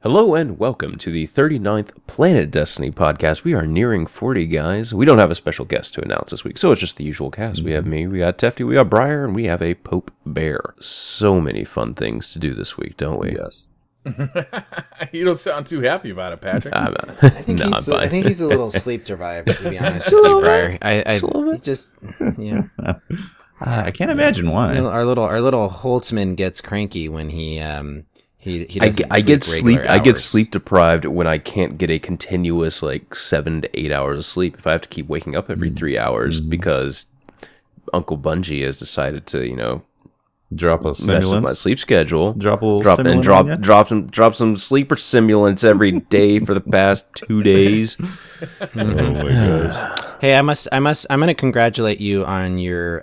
Hello and welcome to the 39th Planet Destiny podcast. We are nearing 40, guys. We don't have a special guest to announce this week, so it's just the usual cast. We have me, we got Tefty, we got Briar, and we have a Pope Bear. So many fun things to do this week, don't we? Yes. You don't sound too happy about it, Patrick. I think he's a little sleep deprived, to be honest with you, Briar. I just, you know. I can't imagine why. You know, our little Holtzman gets cranky when he doesn't I get sleep. I get sleep deprived when I can't get a continuous 7 to 8 hours of sleep. If I have to keep waking up every 3 hours because Uncle Bungie has decided to, drop a mess with simulant. my sleep schedule. Drop a little simulant on ya? drop some sleeper simulants every day for the past 2 days. Oh my gosh. Hey, I'm going to congratulate you on you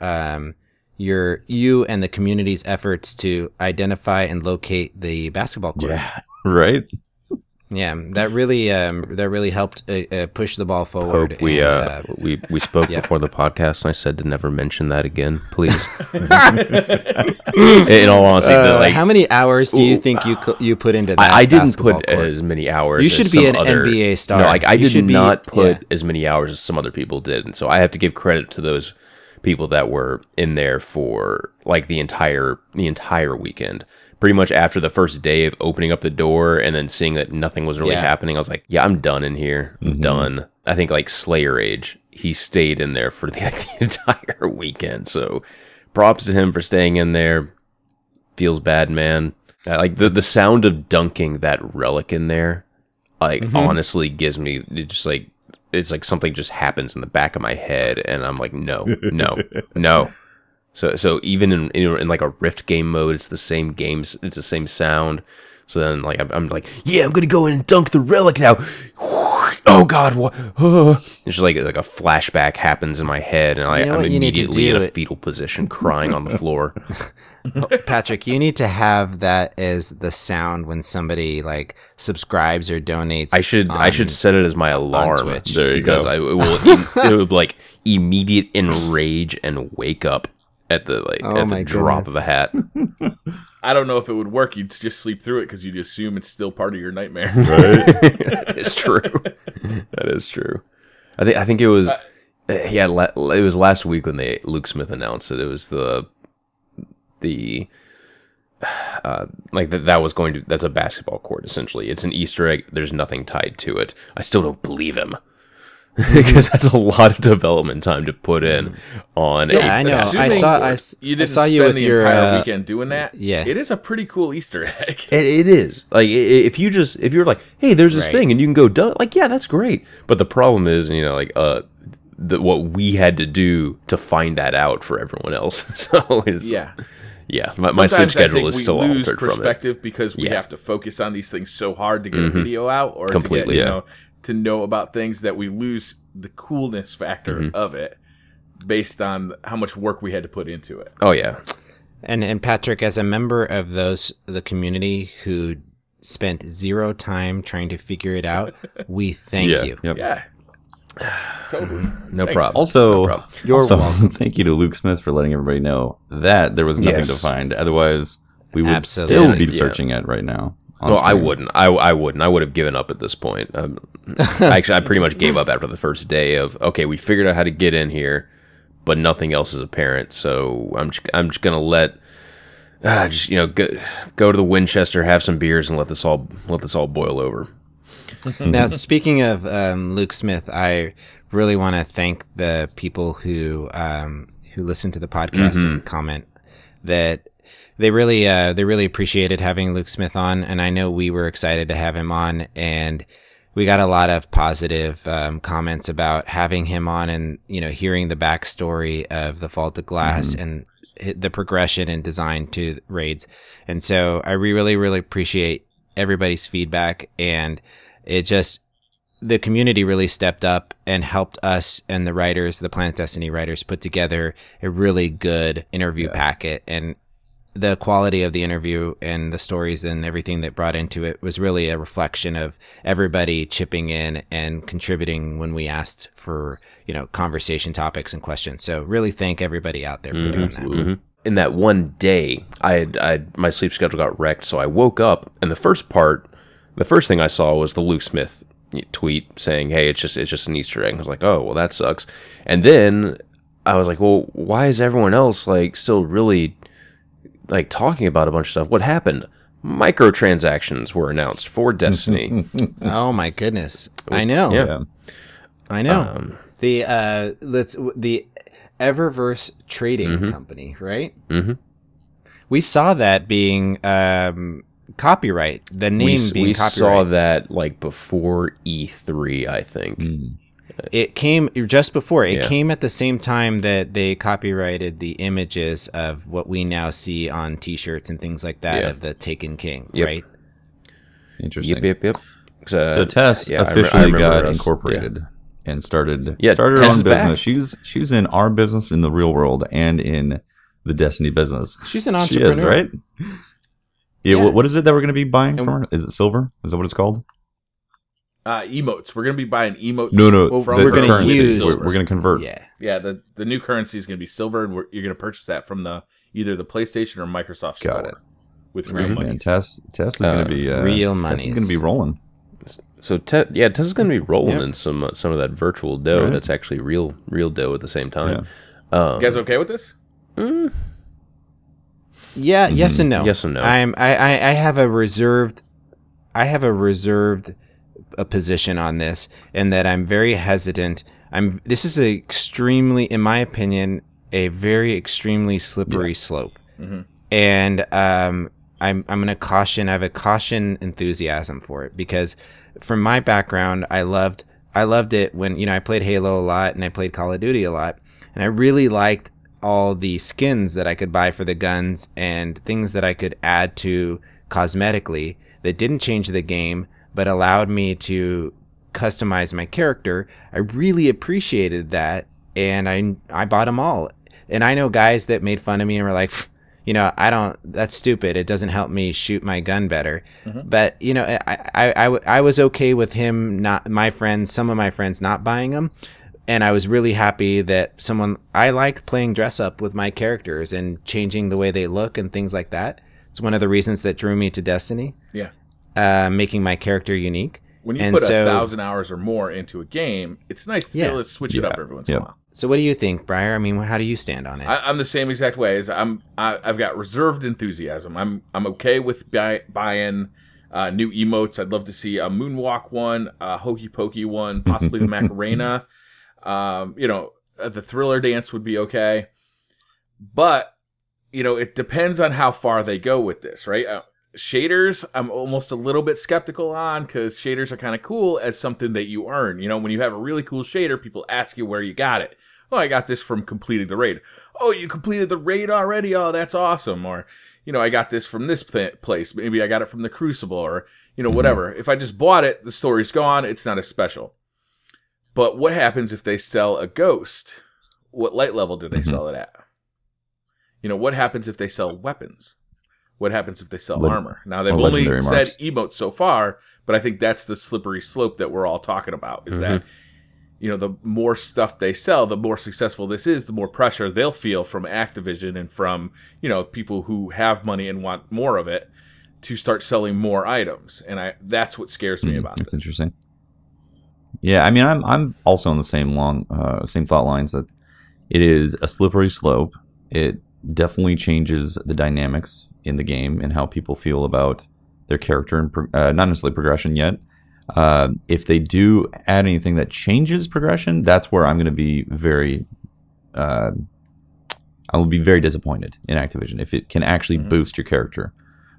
and the community's efforts to identify and locate the basketball court. Yeah, right. Yeah, that really helped push the ball forward. Hope we spoke before the podcast, and I said to never mention that again, please. In all honesty, how many hours do you think you put into that? I didn't put court? as many hours. You should as be an some other, NBA star. No, I did not put as many hours as some other people did, and so I have to give credit to those people that were in there for the entire weekend. Pretty much after the first day of opening up the door and then seeing that nothing was really happening, I was like, I'm done in here. I'm done. I think Slayer Age, he stayed in there for the entire weekend. So props to him for staying in there. Feels bad, man. The sound of dunking that relic in there, honestly gives me it's like something just happens in the back of my head, and I'm like, no. So even in a Rift game mode, it's the same games, it's the same sound. So then I'm like, yeah, I'm gonna go in and dunk the relic now. Oh God, what? It's just like a flashback happens in my head, and I'm immediately in a fetal position, crying on the floor. Patrick, you need to have that as the sound when somebody subscribes or donates. I should set it as my alarm, there you because go. it will immediate enrage and wake up at the drop of a hat. I don't know if it would work. You'd just sleep through it because you'd assume it's still part of your nightmare. Right. That is true. That is true. I think it was it was last week when Luke Smith announced it. It was that's a basketball court essentially. It's an Easter egg. There's nothing tied to it. I still don't believe him. Because that's a lot of development time to put in on. Yeah, I know. You didn't saw spend you with the your entire weekend doing that. Yeah, it is a pretty cool Easter egg. It is if you're like, hey, there's this thing, and you can go done. Yeah, that's great. But the problem is, what we had to do to find that out for everyone else. So my sleep schedule is still altered from it. We lose perspective because we have to focus on these things so hard to get a video out or completely, to get, to know about things that we lose the coolness factor of it based on how much work we had to put into it. Oh yeah. And Patrick, as a member of the community who spent zero time trying to figure it out, we thank you. Yep. Yeah. Totally. No problem. Also, You're welcome. Thank you to Luke Smith for letting everybody know that there was nothing to find. Otherwise, we would Absolutely. still be searching it right now. Well, I wouldn't. I wouldn't. I would have given up at this point. Actually, I pretty much gave up after the first day of, okay, we figured out how to get in here, but nothing else is apparent. So I'm just gonna let go to the Winchester, have some beers, and let this all boil over. Now, speaking of Luke Smith, I really want to thank the people who listen to the podcast and comment that. They really appreciated having Luke Smith on, and I know we were excited to have him on, and we got a lot of positive comments about having him on, and hearing the backstory of the Faulted Glass and the progression and design to raids. And so I really appreciate everybody's feedback, and the community really stepped up and helped us and the writers, the Planet Destiny writers, put together a really good interview packet. And the quality of the interview and the stories and everything that brought into it was really a reflection of everybody chipping in and contributing when we asked for, conversation topics and questions. So really thank everybody out there for doing that. In that one day, my sleep schedule got wrecked. So I woke up, and the first part the first thing I saw was the Luke Smith tweet saying, "Hey, it's just an Easter egg." I was like, "Oh, well, that sucks." And then I was like, "Well, why is everyone else like still really like talking about a bunch of stuff? What happened?" Microtransactions were announced for Destiny. Oh my goodness! I know. Yeah. I know. The Eververse trading company, right? Mm-hmm. We saw that being copyright. The name being copyright. We saw that like before E3, I think. It came just before. It came at the same time that they copyrighted the images of what we now see on T-shirts and things like that of the Taken King, right? Interesting. Yep. So Tess officially got incorporated and started her own business. She's in our business in the real world and in the Destiny business. She's an entrepreneur, she is, right? Yeah. What is it that we're going to be buying from her? Is it silver? Is that what it's called? Emotes. We're going to be buying emotes. No. We're going to use. We're going to convert. Yeah. The new currency is going to be silver, and you're going to purchase that from either the PlayStation or Microsoft store. Got it. With real money. And Tess is going to be real money. Tess is going to be rolling. So Tess is going to be rolling in some of that virtual dough that's actually real dough at the same time. You guys okay with this? Yeah. Yes and no. Yes and no. I have a reserved position on this, in that I'm very hesitant. This is in my opinion, a very extremely slippery slope, and I'm going to caution. I have a caution enthusiasm for it, because from my background, I loved it when I played Halo a lot and I played Call of Duty a lot, and I really liked all the skins that I could buy for the guns and things that I could add to cosmetically that didn't change the game but allowed me to customize my character. I really appreciated that, and I bought them all. And I know guys that made fun of me and were like, that's stupid. It doesn't help me shoot my gun better. But I was okay with some of my friends not buying them. And I was really happy that I like playing dress up with my characters and changing the way they look and things like that. It's one of the reasons that drew me to Destiny. Yeah. Making my character unique. When you put 1,000 hours or more into a game, it's nice to be able to switch it up every once in a while. So what do you think, Briar? I mean, how do you stand on it? I'm the same exact way. I've got reserved enthusiasm. I'm okay with buying new emotes. I'd love to see a Moonwalk one, a Hokey Pokey one, possibly the Macarena. The Thriller Dance would be okay. But, it depends on how far they go with this, right? Shaders, I'm almost a little bit skeptical on, because shaders are kind of cool as something that you earn. When you have a really cool shader, people ask you where you got it. Oh, I got this from completing the raid. Oh, you completed the raid already? Oh, that's awesome. Or, I got this from this place. Maybe I got it from the Crucible, or, whatever. If I just bought it, the story's gone. It's not as special. But what happens if they sell a ghost? What light level do they sell it at? What happens if they sell weapons? What happens if they sell armor? Now, they've only said emotes so far, but I think that's the slippery slope that we're all talking about, is that, the more stuff they sell, the more successful this is, the more pressure they'll feel from Activision and from, people who have money and want more of it to start selling more items. And that's what scares me about this. That's interesting. Yeah, I mean, I'm also on the same thought lines, that it is a slippery slope. It definitely changes the dynamics in the game and how people feel about their character, and not necessarily progression yet. If they do add anything that changes progression, that's where I'm going to be I will be very disappointed in Activision if it can actually boost your character.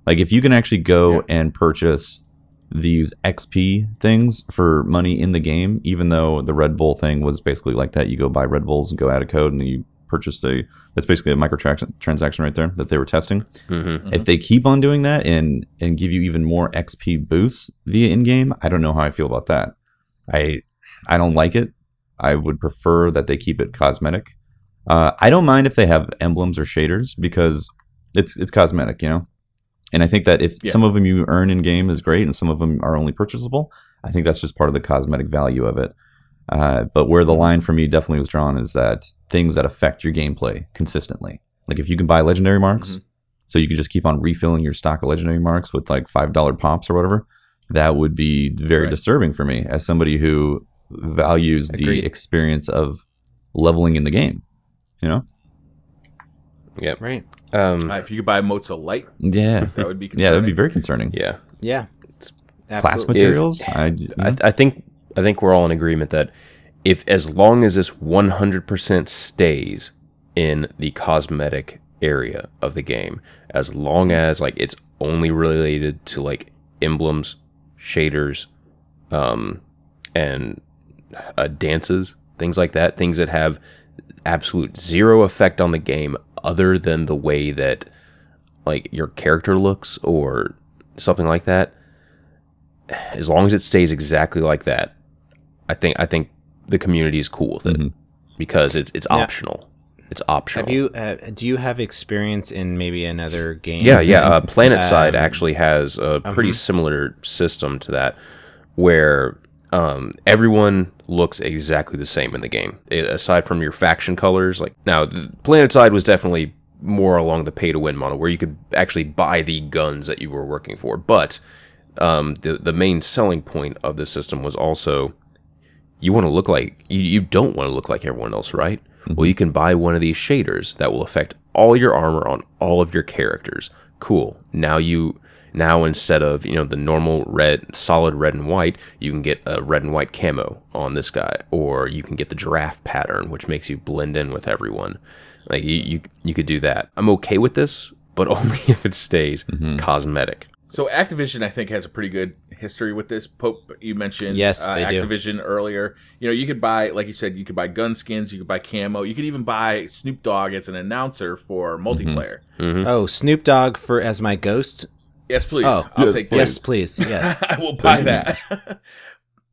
Like, if you can actually go and purchase these XP things for money in the game, even though the Red Bull thing was basically like that. You go buy Red Bulls and go add a code, and then you purchase that's basically a microtransaction right there that they were testing. If they keep on doing that and give you even more XP boosts via in-game, I don't know how I feel about that. I don't like it. I would prefer that they keep it cosmetic. I don't mind if they have emblems or shaders, because it's cosmetic, And I think that if some of them you earn in-game is great and some of them are only purchasable, I think that's just part of the cosmetic value of it. But where the line for me definitely was drawn is that things that affect your gameplay consistently. Like, if you can buy legendary marks, so you can just keep on refilling your stock of legendary marks with like $5 pops or whatever, that would be very disturbing for me as somebody who values Agreed. the experience of leveling in the game. You know? Yep. Right. If you could buy emotes of light, Yeah. that would be concerning. Yeah, that would be very concerning. Yeah. Yeah. Class Absolutely. materials? I think we're all in agreement that if as long as this 100% stays in the cosmetic area of the game, as long as like it's only related to like emblems, shaders, and dances, things like that, things that have absolute zero effect on the game other than the way that like your character looks or something like that, as long as it stays exactly like that, I think the community is cool with it because it's optional. It's optional. Have you? Do you have experience in maybe another game? Yeah. PlanetSide actually has a pretty similar system to that, where everyone looks exactly the same in the game, aside from your faction colors. Like now, PlanetSide was definitely more along the pay-to-win model, where you could actually buy the guns that you were working for. But the main selling point of the system was also you want to look like you don't want to look like everyone else, right? Well, you can buy one of these shaders that will affect all your armor on all of your characters. Cool. Now instead of the normal solid red and white, you can get a red and white camo on this guy, or you can get the giraffe pattern, which makes you blend in with everyone. Like you could do that. I'm okay with this, but only if it stays cosmetic. So Activision, I think, has a pretty good history with this. Pope, you mentioned Yes, they do. Activision earlier. You could buy, like you said, you could buy gun skins, you could buy camo, you could even buy Snoop Dogg as an announcer for multiplayer. Oh, Snoop Dogg as my ghost. Yes, please. Oh, I'll take that. Yes, please. Yes. I will buy that.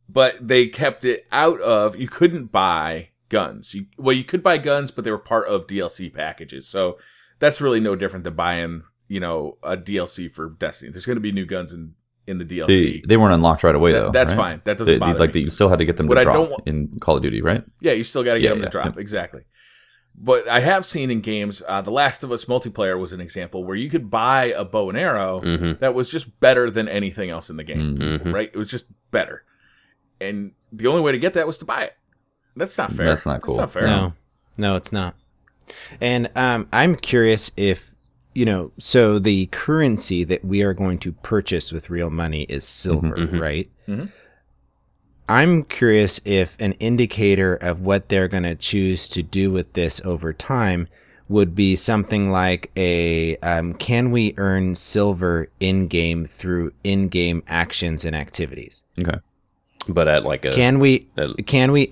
But they kept it out of, you couldn't buy guns. You could buy guns, but they were part of DLC packages. So that's really no different than buying, a DLC for Destiny. There's going to be new guns in the DLC. They weren't unlocked right away, though. That's right? fine. That doesn't bother me. You still had to get them to drop in Call of Duty, right? Yeah, you still got to get them to drop. Exactly. But I have seen in games, The Last of Us multiplayer was an example where you could buy a bow and arrow that was just better than anything else in the game, right? It was just better. And the only way to get that was to buy it. That's not fair. That's not cool. That's not fair. No, it's not. And I'm curious if, so the currency that we are going to purchase with real money is silver, right? I'm curious if an indicator of what they're going to choose to do with this over time would be something like can we earn silver in-game through in-game actions and activities? Okay. But at like a can we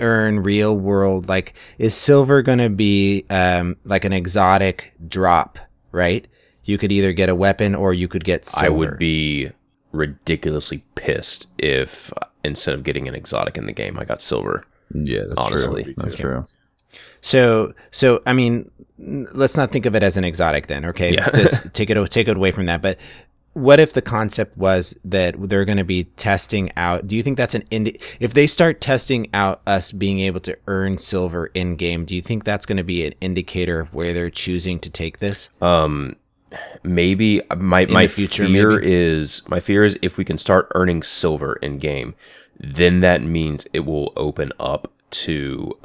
earn real world, like is silver going to be like an exotic drop, right? You could either get a weapon or you could get silver. I would be ridiculously pissed if instead of getting an exotic in the game, I got silver. Yeah, that's honestly true. That's true. So I mean, let's not think of it as an exotic then, okay? Yeah. Just take it away from that. But what if the concept was that they're going to be testing out? Do you think that's if they start testing out us being able to earn silver in game, do you think that's going to be an indicator of where they're choosing to take this? Maybe my future, fear is if we can start earning silver in game, then that means it will open up to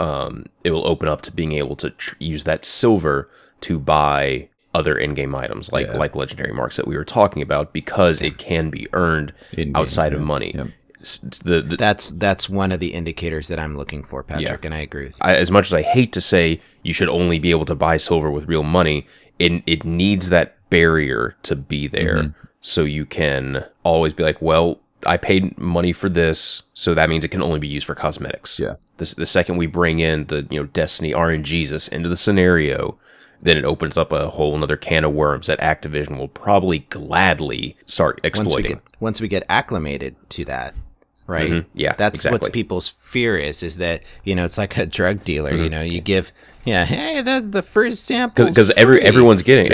being able to use that silver to buy other in-game items like legendary marks that we were talking about, because it can be earned outside of money. That's one of the indicators that I'm looking for, Patrick, and I agree with you. As much as I hate to say you should only be able to buy silver with real money, it needs that barrier to be there, so you can always be like, well, I paid money for this, so that means it can only be used for cosmetics. Yeah. The second we bring in the Destiny RNGesus into the scenario, then it opens up a whole another can of worms that Activision will probably gladly start exploiting. Once we get acclimated to that, right? Yeah, that's exactly. what people's fear is that it's like a drug dealer. You give, hey, that's the first sample. Because everyone's getting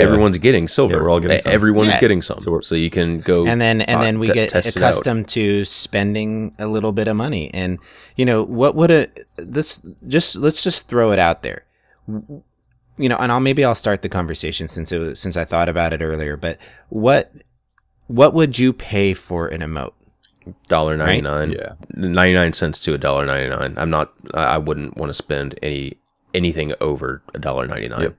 silver. Yeah, we're all getting some. Everyone's getting some, so you can go and then we get accustomed to spending a little bit of money. And what would let's just throw it out there. And I'll start the conversation since I thought about it earlier. But what would you pay for an emote? $1.99. Yeah. 99 cents to $1.99. I'm not. I wouldn't want to spend anything over $1.99. Yep.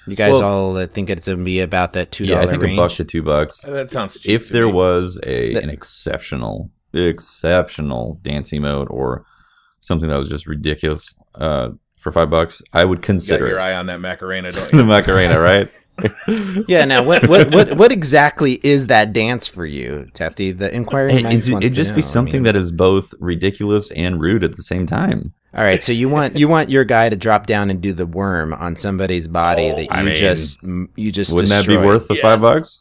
You guys all think it's gonna be about that $2 Yeah, I think range? $1 to $2. That sounds cheap. If there was an exceptional dance emote or something that was just ridiculous for $5, I would you got consider your it. eye on that Macarena, don't you? The Macarena, right? Yeah. Now, what exactly is that dance for you, Tefty? The inquiring minds want It'd to just be know. something that is both ridiculous and rude at the same time. All right, so you want your guy to drop down and do the worm on somebody's body that you just Wouldn't that be destroy. worth the $5?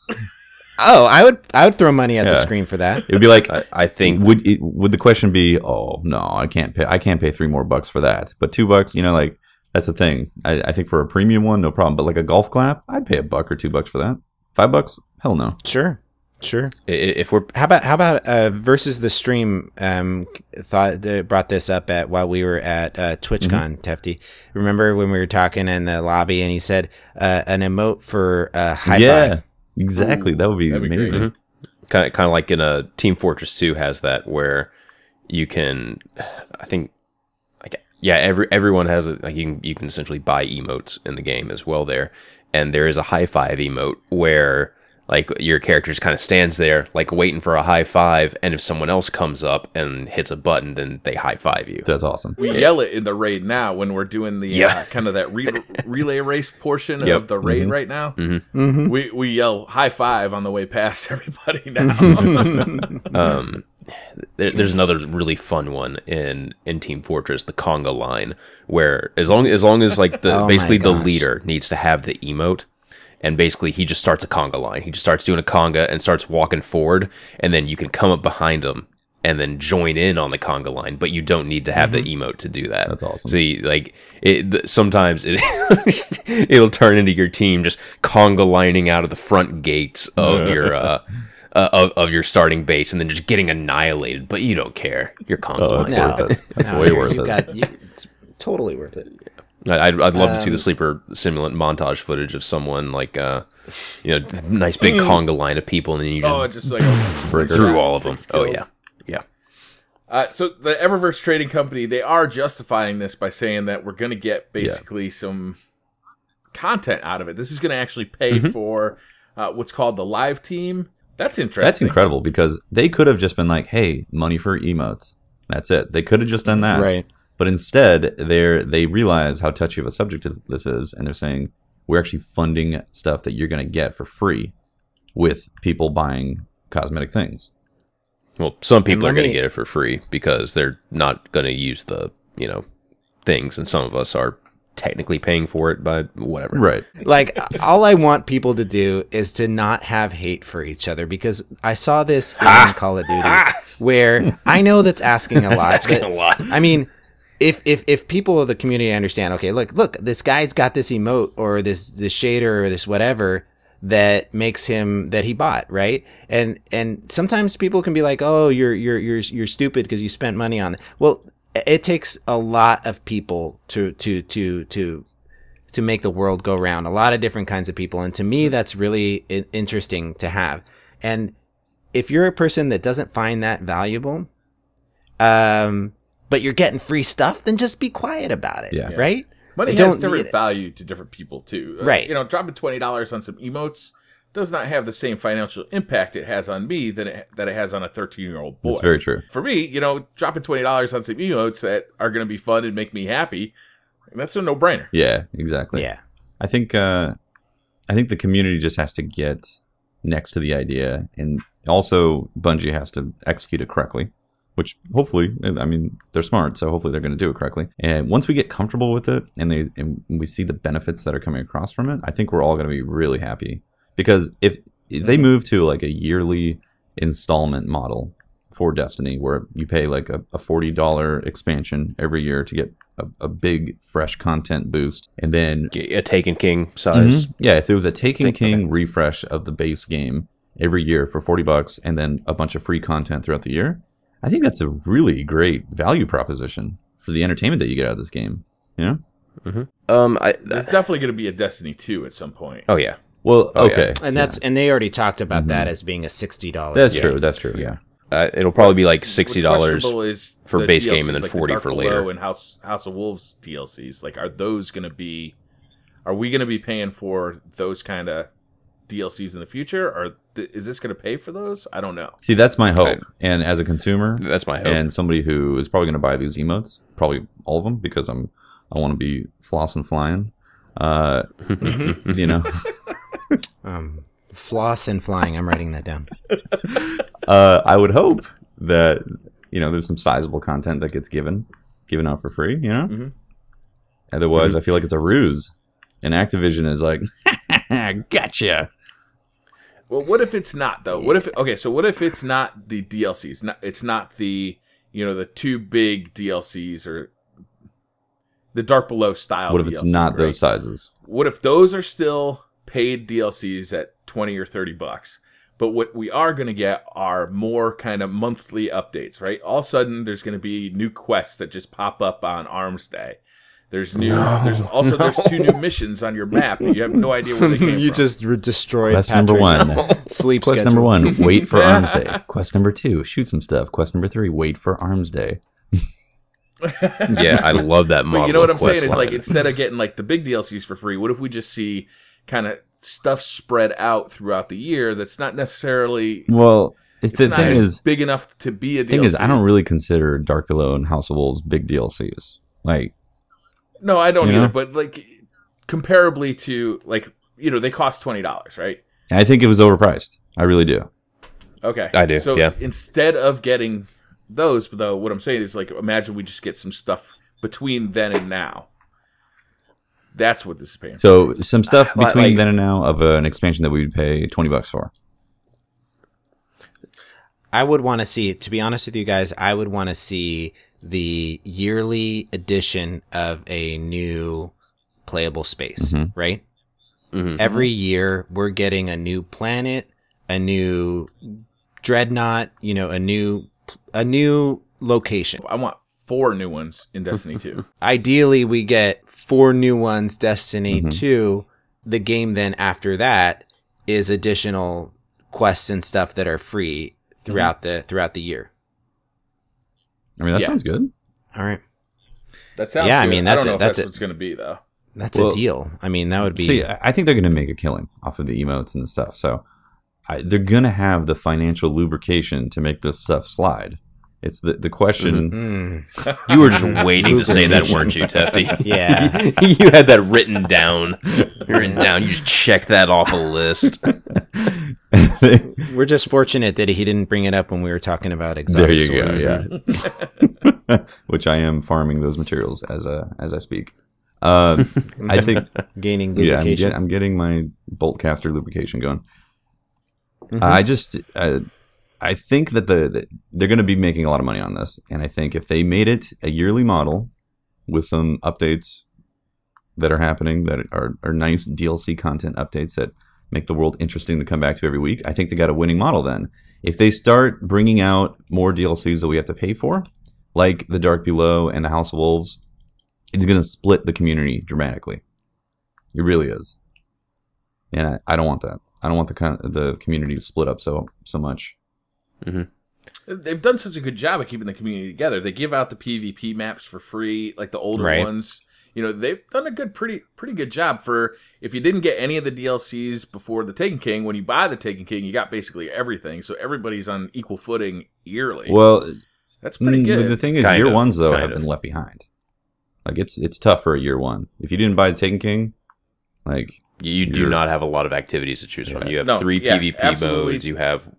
Oh, I would throw money at the screen for that. It'd be like, I think would the question be, oh no, I can't pay $3 more for that, but $2, like that's the thing. I think for a premium one, no problem, but like a golf clap, I'd pay $1 or $2 for that. $5, hell no. Sure. if we're How about versus the stream? Brought this up while we were at TwitchCon. Tefty, remember when we were talking in the lobby and he said an emote for high five? Exactly. Ooh, that would be that'd be amazing. great. kind of like in a Team Fortress 2 has that where you can, I think, like everyone has it. Like you can essentially buy emotes in the game as well there, and there is a high five emote where like your character just kind of stands there like waiting for a high five, and if someone else comes up and hits a button, then they high five you. That's awesome. We yell it in the raid now when we're doing the kind of that relay race portion of the raid right now. Mm-hmm. We yell high five on the way past everybody now. There's another really fun one in Team Fortress, the conga line, where as long as like the basically the leader needs to have the emote, and basically he just starts a conga line. He just starts doing a conga and starts walking forward, and then you can come up behind him and then join in on the conga line, but you don't need to have the emote to do that. That's awesome. See, like sometimes it'll turn into your team just conga lining out of the front gates of your of your starting base, and then just getting annihilated, but you don't care. You're conga lining. Worth it. That's way worth it. It's totally worth it. I'd love to see the sleeper simulant montage footage of someone like nice big conga line of people, and then you just just like through all of them. Oh yeah. So the Eververse Trading Company, they are justifying this by saying that we're going to get basically some content out of it. This is going to actually pay for what's called the live team. That's interesting. That's incredible because they could have just been like, hey, money for emotes. That's it. They could have just done that. Right. But instead, they realize how touchy of a subject this is, and they're saying, we're actually funding stuff that you're going to get for free with people buying cosmetic things. Well, some people are going to get it for free because they're not going to use the, things, and some of us are technically paying for it by whatever. Right. Like, all I want people to do is to not have hate for each other, because I saw this in Call of Duty where I know that's asking a lot. I mean, if people of the community understand, okay, look, this guy's got this emote or this shader or this whatever that makes him that he bought, right? And sometimes people can be like, oh, you're stupid because you spent money on it. Well, it takes a lot of people to make the world go round. A lot of different kinds of people, and to me, that's really interesting to have. And if you're a person that doesn't find that valuable, but you're getting free stuff, then just be quiet about it, right? Money has different value to different people too. Right. Dropping $20 on some emotes does not have the same financial impact it has on me that it has on a 13-year-old boy. That's very true. For me, dropping $20 on some emotes that are going to be fun and make me happy, that's a no-brainer. Yeah, exactly. Yeah. I think the community just has to get next to the idea, and also Bungie has to execute it correctly. Which hopefully, I mean, they're smart, so hopefully they're going to do it correctly. And once we get comfortable with it and we see the benefits that are coming across from it, I think we're all going to be really happy. Because if they move to like a yearly installment model for Destiny, where you pay like a $40 expansion every year to get a big fresh content boost, and then A Taken King size. yeah, if there was a Taken King refresh of the base game every year for $40, and then a bunch of free content throughout the year, I think that's a really great value proposition for the entertainment that you get out of this game. You know? There's definitely going to be a Destiny 2 at some point. Oh yeah. Well, okay. And and they already talked about that as being a $60. That's true. That's true. Yeah. It'll probably be like What's $60 questionable is for the base DLCs, game and then like the 40 Dark for Below later. and House of Wolves DLCs. Like, are those going to be? Are we going to be paying for those kind of DLCs in the future, or is this going to pay for those? I don't know. See, that's my hope. Okay. And as a consumer, That's my hope. and somebody who is probably going to buy these emotes, probably all of them, because I want to be floss and flying. You know, Floss and flying. I'm writing that down. I would hope that there's some sizable content that gets given out for free. Otherwise, I feel like it's a ruse, and Activision is like, gotcha. Well, what if it's not though? What if it's not the DLCs? It's not the the two big DLCs or the Dark Below style. What if DLC, it's not right? those sizes? What if those are still paid DLCs at $20 or $30? But what we are going to get are more kind of monthly updates, right? All of a sudden, there's going to be new quests that just pop up on Arms Day. There's two new missions on your map that you have no idea where they came You from. just destroyed Quest Patrick. number 1. Sleep Quest schedule. number 1, wait for Arms Day. Quest number 2, shoot some stuff. Quest number 3, wait for Arms Day. Yeah, I love that model. But you know what I'm saying? quest It's like line. instead of getting like the big DLCs for free, what if we just see kind of stuff spread out throughout the year that's not necessarily Well, the it's not thing as is, big enough to be a DLC. thing is, I don't really consider Dark Below and House of Wolves big DLCs. Like, No, I don't You know? either. But like comparably to like they cost $20, right? I think it was overpriced. I really do. Okay, I do, So yeah. instead of getting those, though, what I'm saying is like imagine we just get some stuff between then and now. That's what this is paying. So some stuff between like- then and now of an expansion that we would pay $20 for. I would want to see, to be honest with you guys, I would want to see the yearly edition of a new playable space, right? Mhm. Every year we're getting a new planet, a new dreadnought, a new location. I want 4 new ones in Destiny 2. Ideally, we get 4 new ones, Destiny 2. The game then after that is additional quests and stuff that are free throughout the year. I mean, that Yeah. sounds good. All right. That sounds Yeah, I good. mean, I that's don't know it. if That's that's it. what's going to be, though. That's Well, a deal. I mean, that would be See, I think they're going to make a killing off of the emotes and the stuff. So they're going to have the financial lubrication to make this stuff slide. It's the question. You were just waiting to say that, weren't you, Tefty? Yeah. You had that written down. You just checked that off a list. We're just fortunate that he didn't bring it up when we were talking about There exotic you go. swords. Yeah. Which I am farming those materials as I speak. I think. Gaining Yeah, lubrication. I'm getting my bolt caster lubrication going. Mhm. I think that they're going to be making a lot of money on this, and I think if they made it a yearly model with some updates that are happening that are nice DLC content updates that make the world interesting to come back to every week, I think they got a winning model then. If they start bringing out more DLCs that we have to pay for, like the Dark Below and the House of Wolves, it's going to split the community dramatically. It really is. And I don't want that. I don't want the community to split up so much. They've done such a good job of keeping the community together. They give out the PvP maps for free, like the older Right. ones. They've done a pretty good job for if you didn't get any of the DLCs before the Taken King. When you buy the Taken King, you got basically everything. So everybody's on equal footing yearly. Well, that's pretty good. The thing is, Kind year of, ones though kind have of. been left behind. Like it's tough for a year one. If you didn't buy the Taken King, like You do You're- not have a lot of activities to choose from. You have No, 3 yeah, PvP absolutely. modes. You have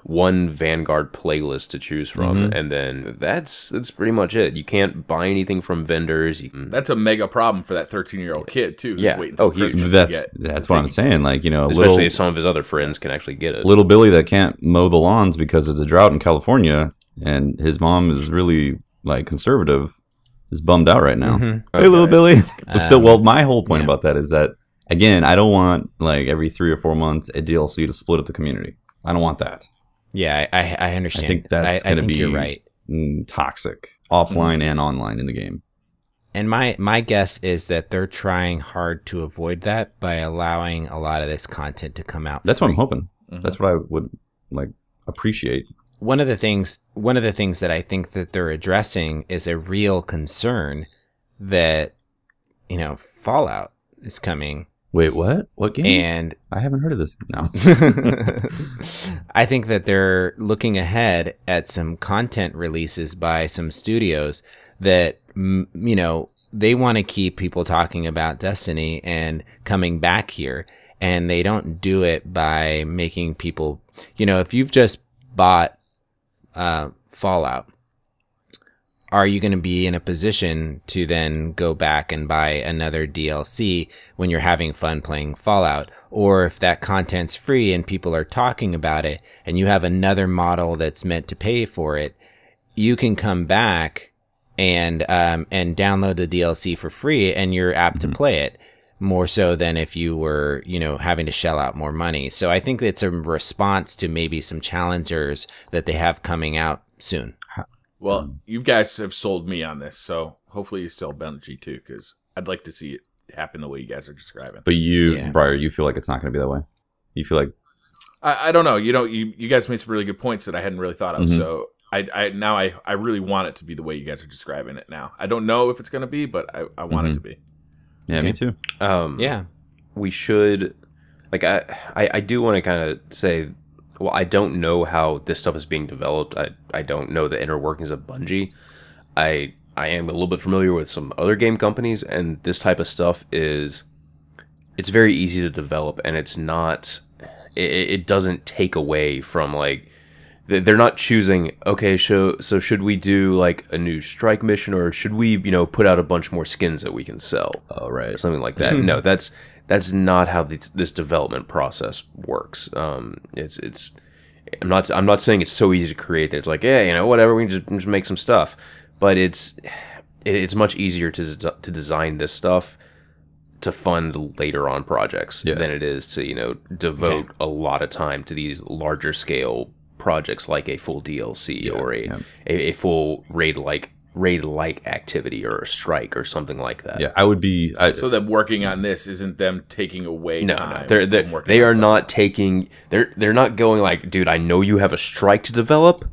one Vanguard playlist to choose from, and then that's pretty much it. You can't buy anything from vendors. That's a mega problem for that 13-year-old kid too. Who's Yeah. waiting until Oh, huge. Christmas to that's get that's the what I'm Taken saying. Like especially little if some of his other friends can actually get it. little Billy that can't mow the lawns because there's a drought in California, and his mom is really like conservative, is bummed out right now. Mhm. Hey, little Billy. So, my whole point yeah. about that is that again, I don't want like every 3 or 4 months a DLC to split up the community. I don't want that. Yeah, I understand. I think that's I going to think be you're right. toxic, offline and online in the game. And my guess is that they're trying hard to avoid that by allowing a lot of this content to come out. That's what I'm free. hoping. That's what I would like. appreciate. One of the things that I think that they're addressing is a real concern that, Fallout is coming. Wait, what? What game? And I haven't heard of this. No. I think that they're looking ahead at some content releases by some studios that, they want to keep people talking about Destiny and coming back here. And they don't do it by making people, if you've just bought Fallout, are you going to be in a position to then go back and buy another DLC when you're having fun playing Fallout? Or if that content's free and people are talking about it and you have another model that's meant to pay for it, you can come back and download the DLC for free and you're apt to play it more so than if you were, having to shell out more money. So I think it's a response to maybe some challengers that they have coming out soon. Well, you guys have sold me on this, so hopefully you sell Bungie too, because I'd like to see it happen the way you guys are describing. But Briar, you feel like it's not going to be that way? You feel like... I don't know. You guys made some really good points that I hadn't really thought of, so I really want it to be the way you guys are describing it now. I don't know if it's going to be, but I want it to be. Yeah, me too. We should... I do want to kind of say... Well, I don't know how this stuff is being developed. I don't know the inner workings of Bungie. I am a little bit familiar with some other game companies, and this type of stuff it's very easy to develop, and it's not, it doesn't take away from, they're not choosing, okay, so should we do a new strike mission, or should we, put out a bunch more skins that we can sell? Oh, right. Or something like that. No, that's not how this development process works. It's I'm not saying it's so easy to create that it's whatever, we can just make some stuff, but it's much easier to design this stuff to fund later on projects than it is to devote a lot of time to these larger scale projects like a full DLC or a full raid-like activity or a strike or something like that. Yeah, I would be... so them working on this isn't them taking away time. No, they are not taking... They're not going dude, I know you have a strike to develop,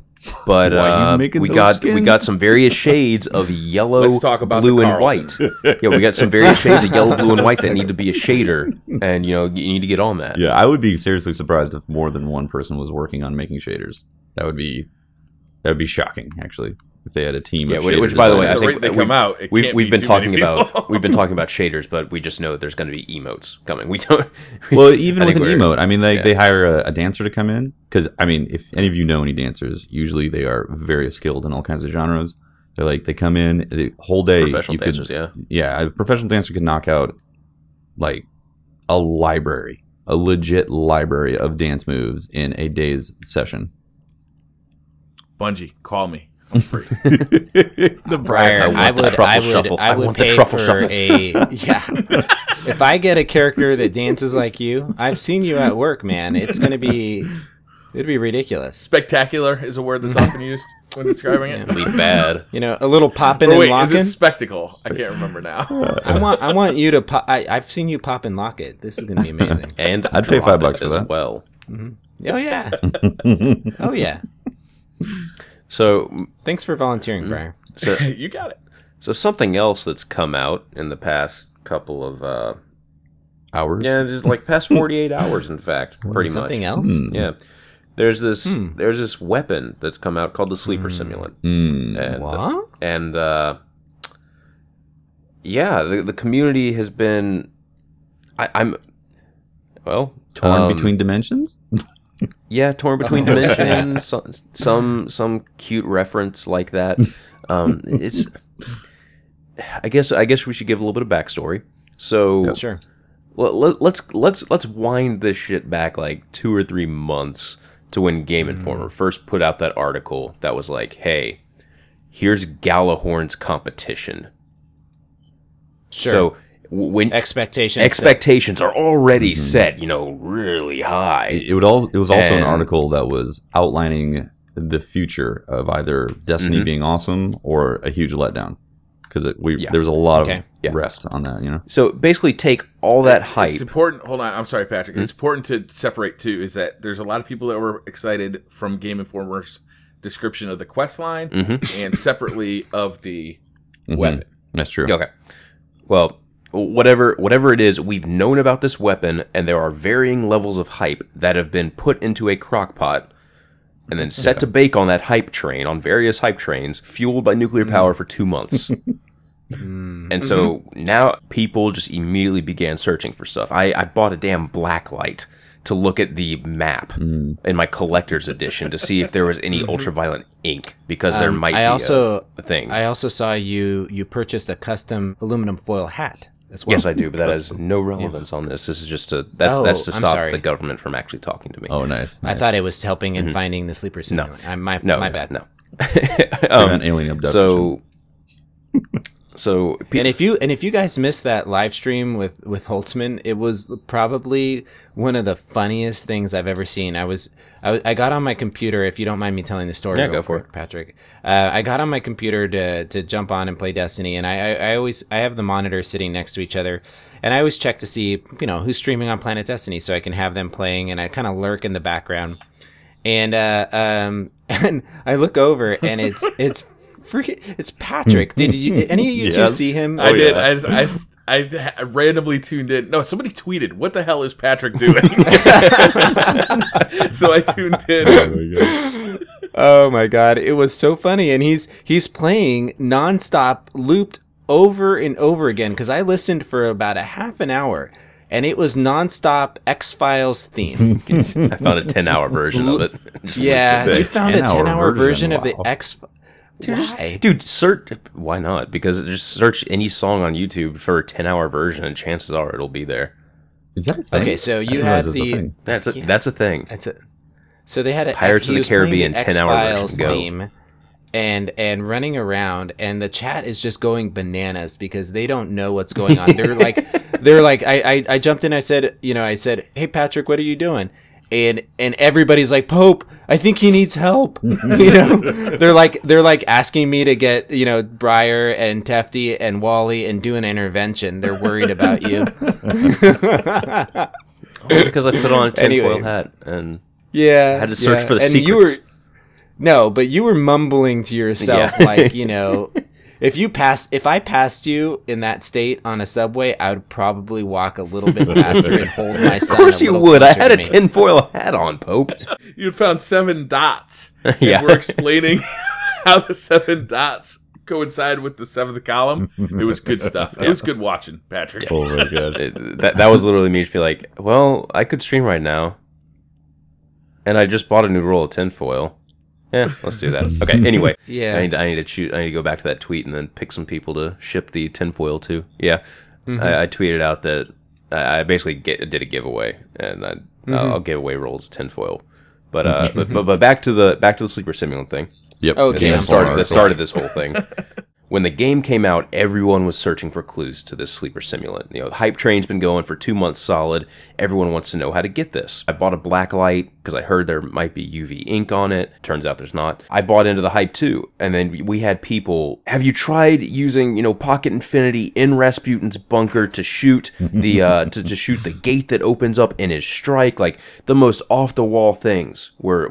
but we got some various shades of yellow, Let's talk about blue, and white. We got some various shades of yellow, blue, and white that need to be a shader, and you need to get on that. Yeah, I would be seriously surprised if more than one person was working on making shaders. That would be shocking, actually. If they had a team of shaders. Which, by the way, I think they come out. We've been talking about shaders, but we just know that there's going to be emotes coming. We don't. Well, even with an emote, I mean, they hire a dancer to come in, because I mean, if any of you know any dancers, usually they are very skilled in all kinds of genres. They're they come in the whole day. Professional dancers, a professional dancer could knock out a legit library of dance moves in a day's session. Bungie, call me. I'm free. The Briar, I would pay for If I get a character that dances like you, I've seen you at work, man. It'd be ridiculous. Spectacular is a word that's often used when describing it. It'd be bad. A little popping and locking. Is it spectacle? I can't remember now. I want you to pop. I've seen you pop and lock it. This is going to be amazing. And I'd pay $5 for that. Well. Mm-hmm. Oh yeah. Oh yeah. So thanks for volunteering, Brian. So you got it. So something else that's come out in the past couple of hours. Yeah, just past 48 hours, in fact, pretty much. Something else. Yeah. There's this weapon that's come out called the Sleeper Simulant. And, what? And the community has been. I'm torn between dimensions. Yeah, torn between dimensions. Some cute reference like that. It's. I guess we should give a little bit of backstory. So sure. Let's wind this shit back 2 or 3 months to when Game Informer first put out that article that was hey, here's Galahorn's competition. Sure. So when expectations are already set, really high. It was also an article that was outlining the future of either Destiny being awesome or a huge letdown. because there was a lot of Yeah. rest on that, you know. So basically, take all that hype. It's important. Hold on. I'm sorry, Patrick. It's important to separate, too, is that there's a lot of people that were excited from Game Informer's description of the quest line and separately of the weapon. That's true. Okay. Well, whatever it is, we've known about this weapon, and there are varying levels of hype that have been put into a crock pot and then set to bake on that hype train, on various hype trains, fueled by nuclear power for 2 months. And so now people just immediately began searching for stuff. I bought a damn black light to look at the map in my collector's edition to see if there was any ultraviolet ink, because there might be a thing. I also saw you purchased a custom aluminum foil hat as well. Yes, I do, but that has no relevance on this. This is just that's to stop the government from actually talking to me. Oh, nice. I thought it was helping in finding the sleeper simulator. My bad. No. Alien abduction. So and if you guys missed that live stream with Holtzman, it was probably one of the funniest things I've ever seen. I got on my computer, if you don't mind me telling the story. Yeah, go for it, Patrick. I got on my computer to jump on and play Destiny, and I have the monitor sitting next to each other, and I always check to see who's streaming on PlanetDestiny so I can have them playing, and I kind of lurk in the background, and and I look over and it's Patrick. Did any of you two see him? I did. I randomly tuned in. No, somebody tweeted, "What the hell is Patrick doing?" So I tuned in. Oh my god, it was so funny, and he's playing nonstop, looped over and over again. Because I listened for about a half an hour, and it was nonstop X-Files theme. I found a 10-hour version of it. Yeah, you found a 10-hour version of the X. Dude, search. Why not? Because just search any song on YouTube for a 10-hour version, and chances are it'll be there. Is that a thing? Okay, so you had the that's a thing. That's it. So they had a Pirates of the Caribbean 10-hour version theme, and running around, and the chat is just going bananas because they don't know what's going on. They're like, I jumped in. I said, hey Patrick, what are you doing? And everybody's like, Pope, I think he needs help. They're like asking me to get Briar and Tefty and Wally and do an intervention. They're worried about you. Because I put on a tinfoil hat and I had to search for the and secrets. But you were mumbling to yourself like if I passed you in that state on a subway, I would probably walk a little bit faster and hold my son. Of course you would. I had a tinfoil hat on, Pope. You'd found 7 dots. Yeah. And we're explaining how the 7 dots coincide with the 7th column. It was good stuff. It was good watching, Patrick. Oh my gosh. That was literally me just be like, well, I could stream right now. And I just bought a new roll of tinfoil. Yeah, let's do that. Okay, anyway. Yeah. I need to go back to that tweet and then pick some people to ship the tinfoil to. Yeah. I tweeted out that I basically did a giveaway, and I'll give away rolls of tinfoil. But back to the sleeper simulant thing. Yep. Okay. That started this whole thing. When the game came out, everyone was searching for clues to this sleeper simulant. The hype train's been going for 2 months solid. Everyone wants to know how to get this. I bought a black light because I heard there might be UV ink on it. Turns out there's not. I bought into the hype too. And then we had people, have you tried using, Pocket Infinity in Rasputin's bunker to shoot the to shoot the gate that opens up in his strike? Like the most off the wall things were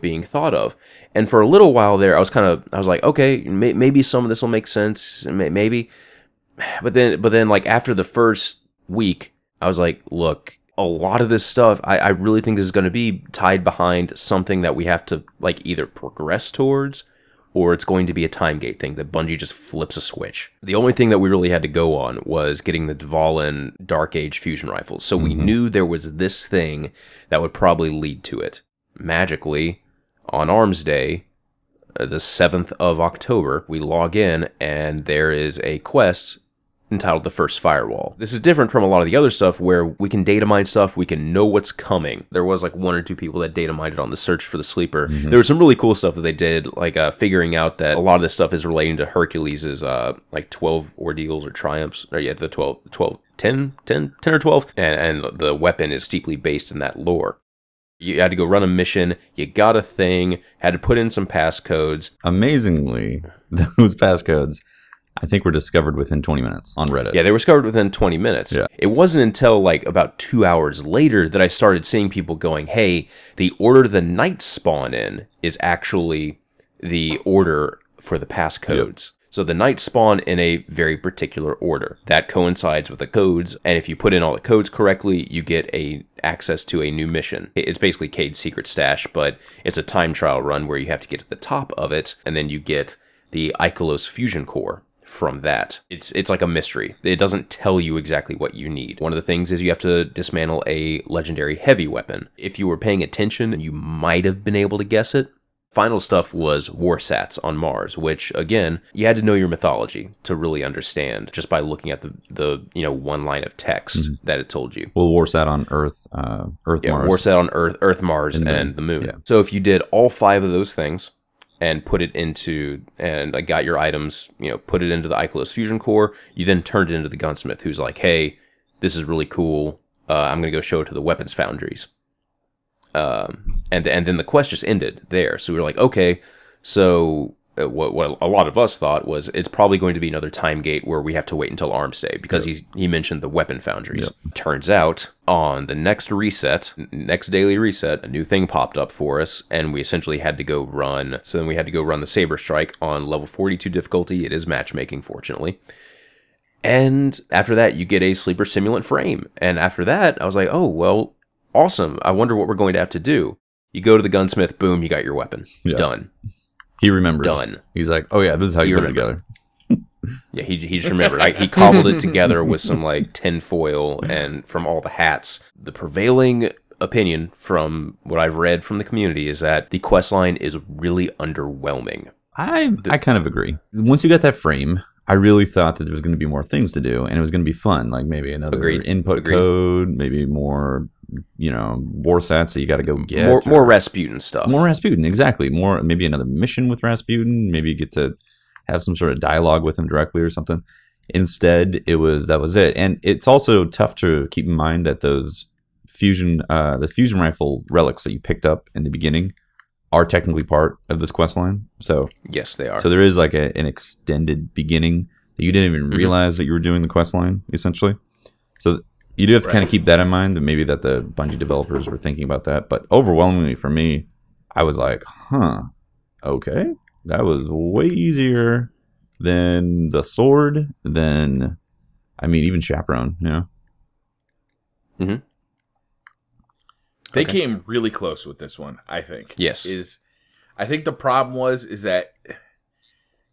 being thought of. And for a little while there, I was like, okay, maybe some of this will make sense, maybe. But then, like after the first week, I was like, look, a lot of this stuff, I really think this is going to be tied behind something that we have to like either progress towards, or it's going to be a time gate thing that Bungie just flips a switch. The only thing that we really had to go on was getting the Dvalin Dark Age fusion rifles. So we knew there was this thing that would probably lead to it. Magically, on Arms Day, the 7th of October, we log in and there is a quest entitled The First Firewall. This is different from a lot of the other stuff where we can data mine stuff, we can know what's coming. There was like 1 or 2 people that data mined on the search for the sleeper. There was some really cool stuff that they did, like figuring out that a lot of this stuff is relating to Hercules' like 12 ordeals or triumphs, or the 10 or 12, and the weapon is steeply based in that lore. You had to go run a mission, you got a thing, had to put in some passcodes. Amazingly, those passcodes I think were discovered within 20 minutes on Reddit. Yeah, they were discovered within 20 minutes. Yeah. It wasn't until like about 2 hours later that I started seeing people going, hey, the order the knights spawn in is actually the order for the passcodes. Yep. So the knights spawn in a very particular order. That coincides with the codes, and if you put in all the codes correctly, you get access to a new mission. It's basically Cade's secret stash, but it's a time trial run where you have to get to the top of it, and then you get the Icolos fusion core from that. It's like a mystery. It doesn't tell you exactly what you need. One of the things is you have to dismantle a legendary heavy weapon. If you were paying attention, you might have been able to guess it. Final stuff was warsats on Mars, which, again, you had to know your mythology to really understand just by looking at the one line of text that it told you. Well, warsat on Earth, Mars. Warsat on Earth, Mars, and the Moon. Yeah. So if you did all 5 of those things and put it into, and got your items, put it into the Icolos fusion core, you then turned it into the gunsmith, who's like, hey, this is really cool. I'm going to go show it to the weapons foundries. And then the quest just ended there. So we were like, okay, so what a lot of us thought was it's probably going to be another time gate where we have to wait until Arms Day, because he mentioned the weapon foundries. Yep. Turns out on the next daily reset, a new thing popped up for us, and we essentially had to go run. So then we had to go run the Saber Strike on level 42 difficulty. It is matchmaking, fortunately. And after that, you get a sleeper simulant frame. And after that, I was like, oh, well, awesome. I wonder what we're going to have to do. You go to the gunsmith, boom, you got your weapon. Yeah. Done. He remembered. Done. He's like, oh yeah, this is how you put it together. Yeah, he just remembered. He cobbled it together with some tin foil and from all the hats. The prevailing opinion from what I've read from the community is that the quest line is really underwhelming. I kind of agree. Once you got that frame, I really thought that there was going to be more things to do, and it was going to be fun, like maybe another input code, maybe more, warsats that you got to go get. More Rasputin stuff. More Rasputin, exactly. More, maybe another mission with Rasputin. Maybe you get to have some sort of dialogue with him directly or something. Instead, that was it. And it's also tough to keep in mind that those the fusion rifle relics that you picked up in the beginning are technically part of this quest line. So yes, they are. So there is like an extended beginning that you didn't even realize that you were doing the quest line, essentially. So you do have to kind of keep that in mind, that maybe that the Bungie developers were thinking about that. But overwhelmingly for me, I was like, okay, that was way easier than the sword, than, even Chaperone, Mm-hmm. They came really close with this one, I think. Yes. I think the problem is that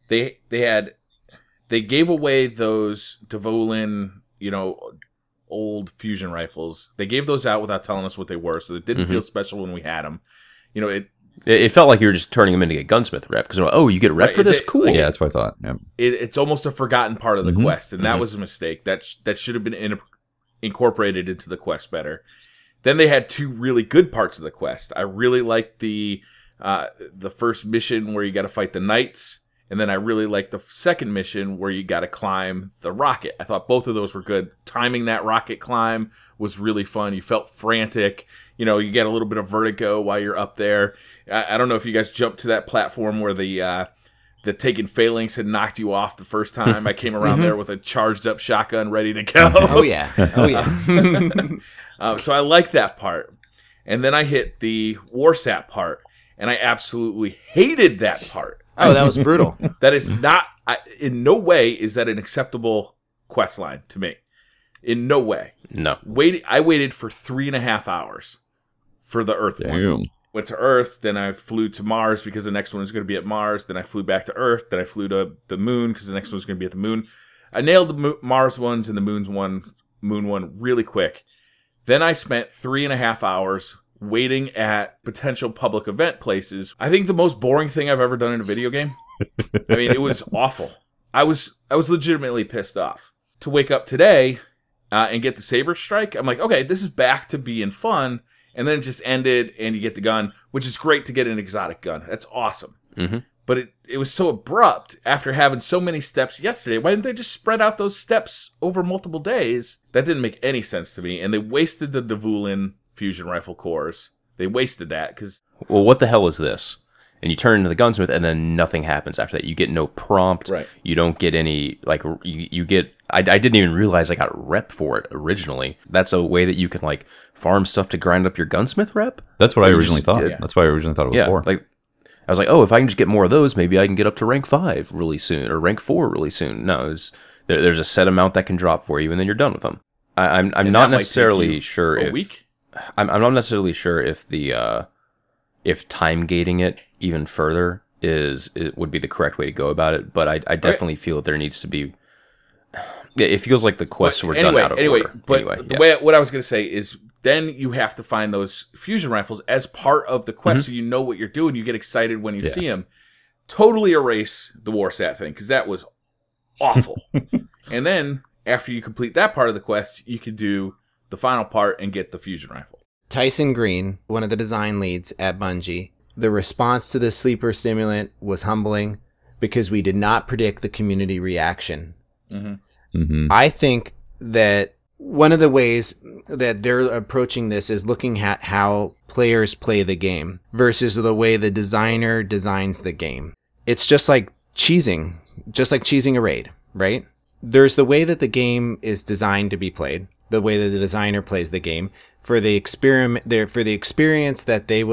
they gave away those Dvorin, old fusion rifles. They gave those out without telling us what they were, so it didn't feel special when we had them. It felt like you were just turning them into a gunsmith rep, because you get a rep for this? Cool. Yeah, that's what I thought. Yeah. It's almost a forgotten part of the quest, and that was a mistake. That should have been incorporated into the quest better. Then they had 2 really good parts of the quest. I really liked the first mission where you got to fight the knights, and then I really liked the second mission where you got to climb the rocket. I thought both of those were good. Timing that rocket climb was really fun. You felt frantic. You get a little bit of vertigo while you're up there. I don't know if you guys jumped to that platform where the Taken Phalanx had knocked you off the first time. I came around there with a charged up shotgun ready to go. Oh yeah. So I like that part. And then I hit the Warsat part, and I absolutely hated that part. Oh, that was brutal. That is not, in no way is that an acceptable quest line to me. In no way. No. I waited for 3.5 hours for the Earth one. Went to Earth, then I flew to Mars because the next one was going to be at Mars. Then I flew back to Earth. Then I flew to the Moon because the next one was going to be at the Moon. I nailed the Mars ones and the Moon one really quick. Then I spent 3.5 hours waiting at potential public event places. I think the most boring thing I've ever done in a video game. It was awful. I was legitimately pissed off. To wake up today and get the Saber Strike, I'm like, okay, this is back to being fun. And then it just ended, and you get the gun, which is great to get an exotic gun. That's awesome. Mm-hmm. But it was so abrupt after having so many steps yesterday. Why didn't they just spread out those steps over multiple days? That didn't make any sense to me. And they wasted the Dvorin fusion rifle cores. They wasted that because... Well, what the hell is this? and you turn into the gunsmith, and then nothing happens after that. You get no prompt. Right. You don't get any, like, you get, I didn't even realize I got rep for it originally. That's a way that you can, like, farm stuff to grind up your gunsmith rep. That's what I originally thought. Yeah. That's what I originally thought it was for. Like, I was like, oh, if I can just get more of those, maybe I can get up to rank 5 really soon, or rank 4 really soon. No, there's a set amount that can drop for you, and then you're done with them. I'm not necessarily sure if week? I'm not necessarily sure if the if time gating it even further it would be the correct way to go about it, but I definitely feel that there needs to be. It feels like the quests were done out of order. But the way what I was going to say is, then you have to find those fusion rifles as part of the quest, so you know what you're doing. You get excited when you see them. Totally erase the Warsat thing, because that was awful. And then after you complete that part of the quest, you can do the final part and get the fusion rifle. Tyson Green, one of the design leads at Bungie, the response to the sleeper stimulant was humbling because we did not predict the community reaction. I think that one of the ways that they're approaching this is looking at how players play the game versus the way the designer designs the game. It's just like cheesing a raid, right? There's the way that the game is designed to be played, the way that the designer plays the game, for the experience that they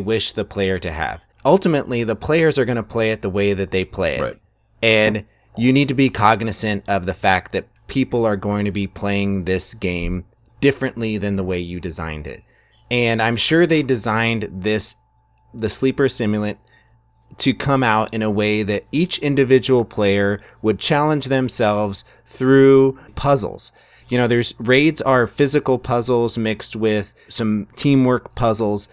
wish the player to have. Ultimately, the players are going to play it the way that they play it. Right. And you need to be cognizant of the fact that people are going to be playing this game differently than the way you designed it. And I'm sure they designed the sleeper simulant to come out in a way that each individual player would challenge themselves through puzzles. You know, raids are physical puzzles mixed with some teamwork puzzles,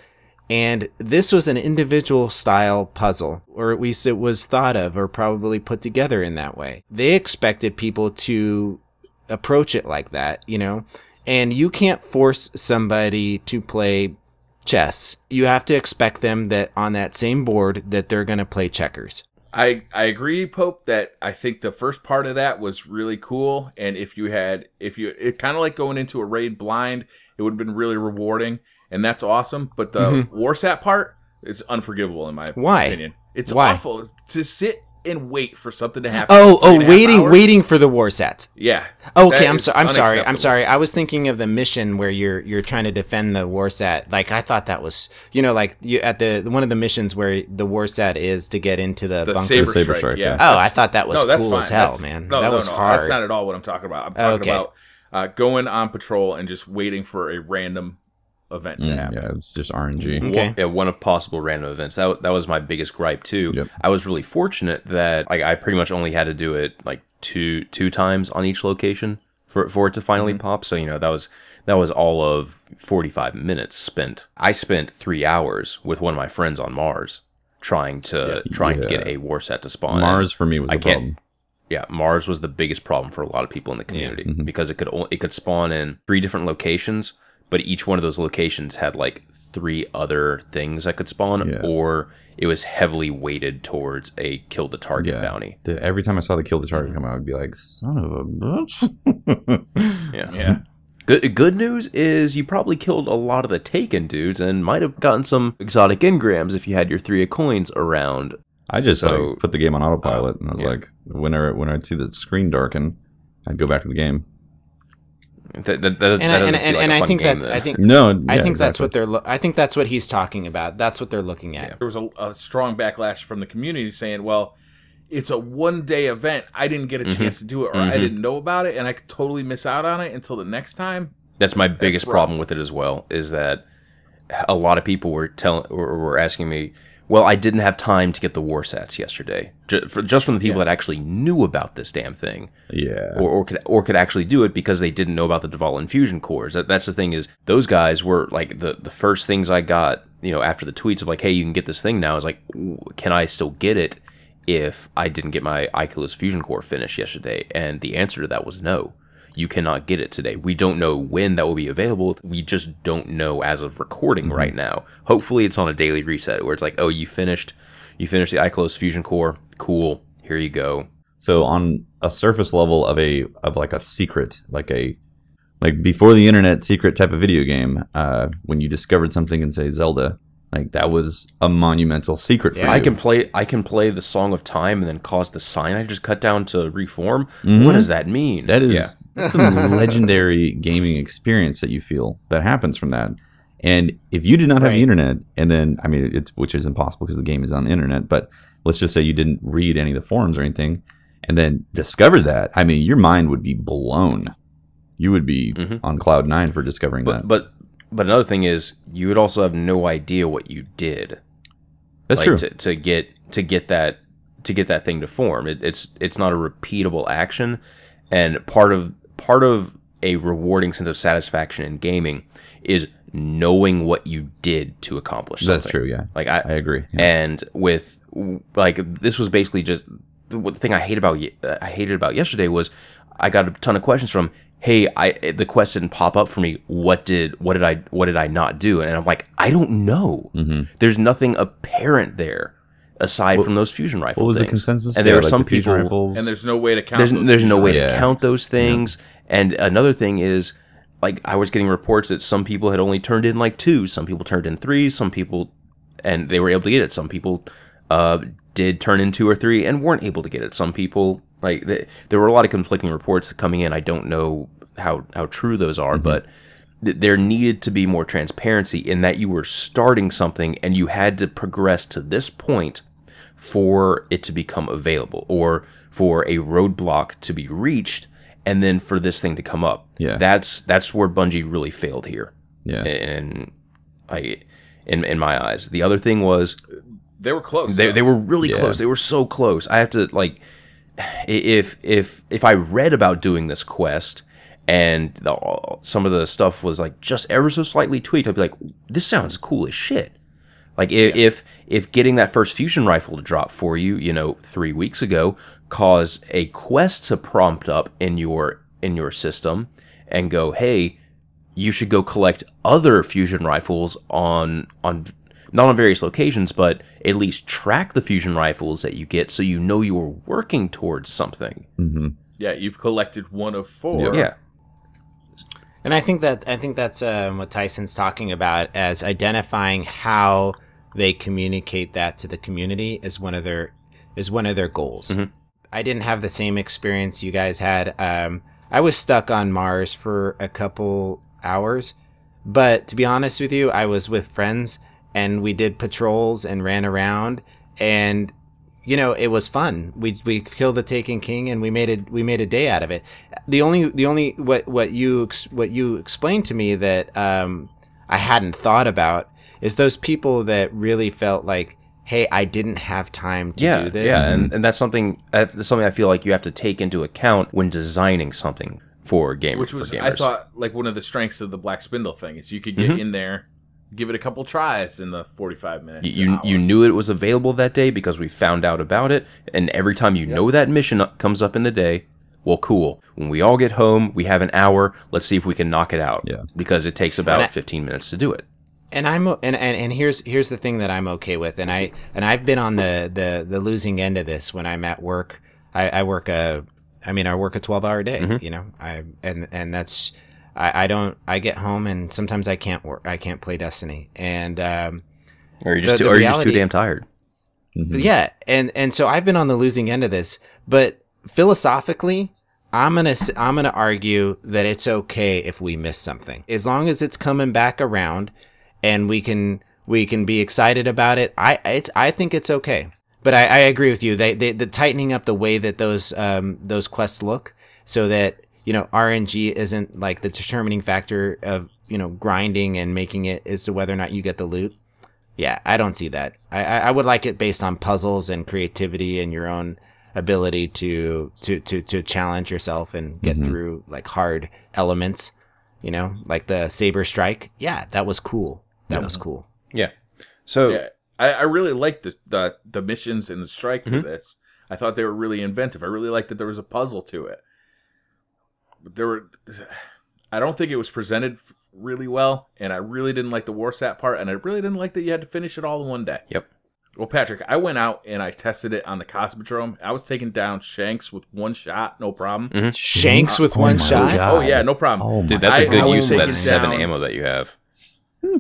and this was an individual style puzzle, or at least it was thought of or probably put together in that way. They expected people to approach it like that, you know, and you can't force somebody to play chess. You have to expect them that on that same board that they're going to play checkers. I agree, Pope, that I think the first part of that was really cool. And it kind of like going into a raid blind, it would have been really rewarding. And that's awesome. But the Warsat part is unforgivable in my opinion. It's awful to sit and wait for something to happen. Waiting for the Warsats. Yeah. Okay, I'm sorry. I was thinking of the mission where you're trying to defend the Warsat. Like, I thought that was, you know, like you at one of the missions where the Warsat is to get into the bunker. Saber strike. Yeah. Oh, I thought that was cool as hell, man. That was hard. That's not at all what I'm talking about. I'm talking about going on patrol and just waiting for a random event to happen. Yeah, it's just RNG. Okay. Yeah, one of possible random events. That was my biggest gripe too. Yep. I was really fortunate that I pretty much only had to do it like two times on each location for it to finally pop. So, you know, that was all of 45 minutes spent. I spent 3 hours with one of my friends on Mars trying to get a Warsat to spawn. Mars for me was the problem. Yeah, Mars was the biggest problem for a lot of people in the community because it could spawn in 3 different locations. But each one of those locations had like 3 other things that could spawn, or it was heavily weighted towards a kill the target bounty. Every time I saw the kill the target come out, I'd be like, son of a bitch. Yeah. Good news is you probably killed a lot of the Taken dudes and might have gotten some exotic engrams if you had your 3 of coins around. I just put the game on autopilot, and I was like, when I'd see the screen darken, I'd go back to the game. I think that's what he's talking about. That's what they're looking at. Yeah. There was a strong backlash from the community saying, well, it's a 1-day event. I didn't get a chance to do it, or I didn't know about it, and I could totally miss out on it until the next time. That's my biggest problem with it as well, is that a lot of people were asking me, well, I didn't have time to get the Warsats yesterday. Just from the people that actually knew about this damn thing. Yeah. Or could actually do it because they didn't know about the Duvall infusion cores. That's the thing, is those guys were like the first things I got, you know, after the tweets of like, hey, you can get this thing now. I was like, can I still get it if I didn't get my Icarus fusion core finished yesterday? And the answer to that was no. You cannot get it today. We don't know when that will be available. We just don't know as of recording right now. Hopefully it's on a daily reset where it's like, oh, you finished the iClose fusion core. Cool. Here you go. So on a surface level of like a secret, like before the internet secret type of video game, when you discovered something in, say, Zelda, Like that was a monumental secret for you. I can play the Song of Time and then cause the sign I just cut down to reform. What does that mean? That is that's some legendary gaming experience that you feel that happens from that. And if you did not have the internet, and then I mean, which is impossible because the game is on the internet, but let's just say you didn't read any of the forums or anything, and then discovered that, I mean, your mind would be blown. You would be on cloud 9 for discovering that. But another thing is, you would also have no idea what you did. That's true. To get that thing to form. It's not a repeatable action, and part of a rewarding sense of satisfaction in gaming is knowing what you did to accomplish something. That's true. Yeah, like I agree. Yeah. And with this was basically just the thing I hated about yesterday was I got a ton of questions from, hey, the quest didn't pop up for me. What did I not do? And I'm like, I don't know. There's nothing apparent there aside from those fusion rifle. What was things. The consensus? And there are some people, and there's no way to count. There's no way to count those things. And another thing is, like, I was getting reports that some people had only turned in like 2, some people turned in 3, some people, and they were able to get it. Some people did turn in 2 or 3 and weren't able to get it. Some people, like, there were a lot of conflicting reports coming in. I don't know how true those are, but there needed to be more transparency in that you were starting something and you had to progress to this point for it to become available, or for a roadblock to be reached, and then for this thing to come up. Yeah, that's where Bungie really failed here. Yeah, and in my eyes, the other thing was they were close. They were really close. They were so close. I have to, like, if I read about doing this quest and some of the stuff was like just ever so slightly tweaked, I'd be like, this sounds cool as shit. Like if getting that first fusion rifle to drop for you, 3 weeks ago, caused a quest to prompt up in your system and go, hey, you should go collect other fusion rifles on not on various locations, but at least track the fusion rifles that you get so you know you're working towards something. Yeah, you've collected 1 of 4. Yeah. And I think that's what Tyson's talking about, as identifying how they communicate that to the community is one of their goals. I didn't have the same experience you guys had. I was stuck on Mars for a couple hours, but to be honest with you, I was with friends and we did patrols and ran around, and it was fun. We killed the Taken King and we made a day out of it. The only what you explained to me that I hadn't thought about is those people that really felt like, hey, I didn't have time to do this. Yeah, and that's something I feel like you have to take into account when designing something for gamers. Which was, gamers. I thought, like, one of the strengths of the Black Spindle thing is you could get in there, give it a couple tries in the 45 minutes. You knew it was available that day because we found out about it, and every time know that mission comes up in the day, well, cool. When we all get home, we have an hour. Let's see if we can knock it out. Yeah. Because it takes about 15 minutes to do it. And here's the thing that I'm okay with, and I've been on the losing end of this when I'm at work. I work a 12-hour day, that's I get home and sometimes I can't work. I can't play Destiny, and or you're just too damn tired. Yeah, and so I've been on the losing end of this, but philosophically, I'm gonna argue that it's okay if we miss something, as long as it's coming back around, and we can be excited about it. I think it's okay. But I agree with you. The tightening up the way that those quests look, so that RNG isn't like the determining factor of grinding and making it as to whether or not you get the loot. Yeah, I don't see that. I would like it based on puzzles and creativity and your own ability to challenge yourself and get through like hard elements. Like the Saber Strike. Yeah, that was cool. That was cool. Yeah. So. Yeah. I really liked the missions and the strikes of this. I thought they were really inventive. I really liked that there was a puzzle to it. But I don't think it was presented really well, and I really didn't like the Warsat part, and I really didn't like that you had to finish it all in one day. Yep. Well, Patrick, I went out and I tested it on the Cosmodrome. I was taking down Shanks with one shot, no problem. Shanks with one shot? God. Oh, yeah, no problem. Oh, dude, that's a good use of that 7 ammo that you have.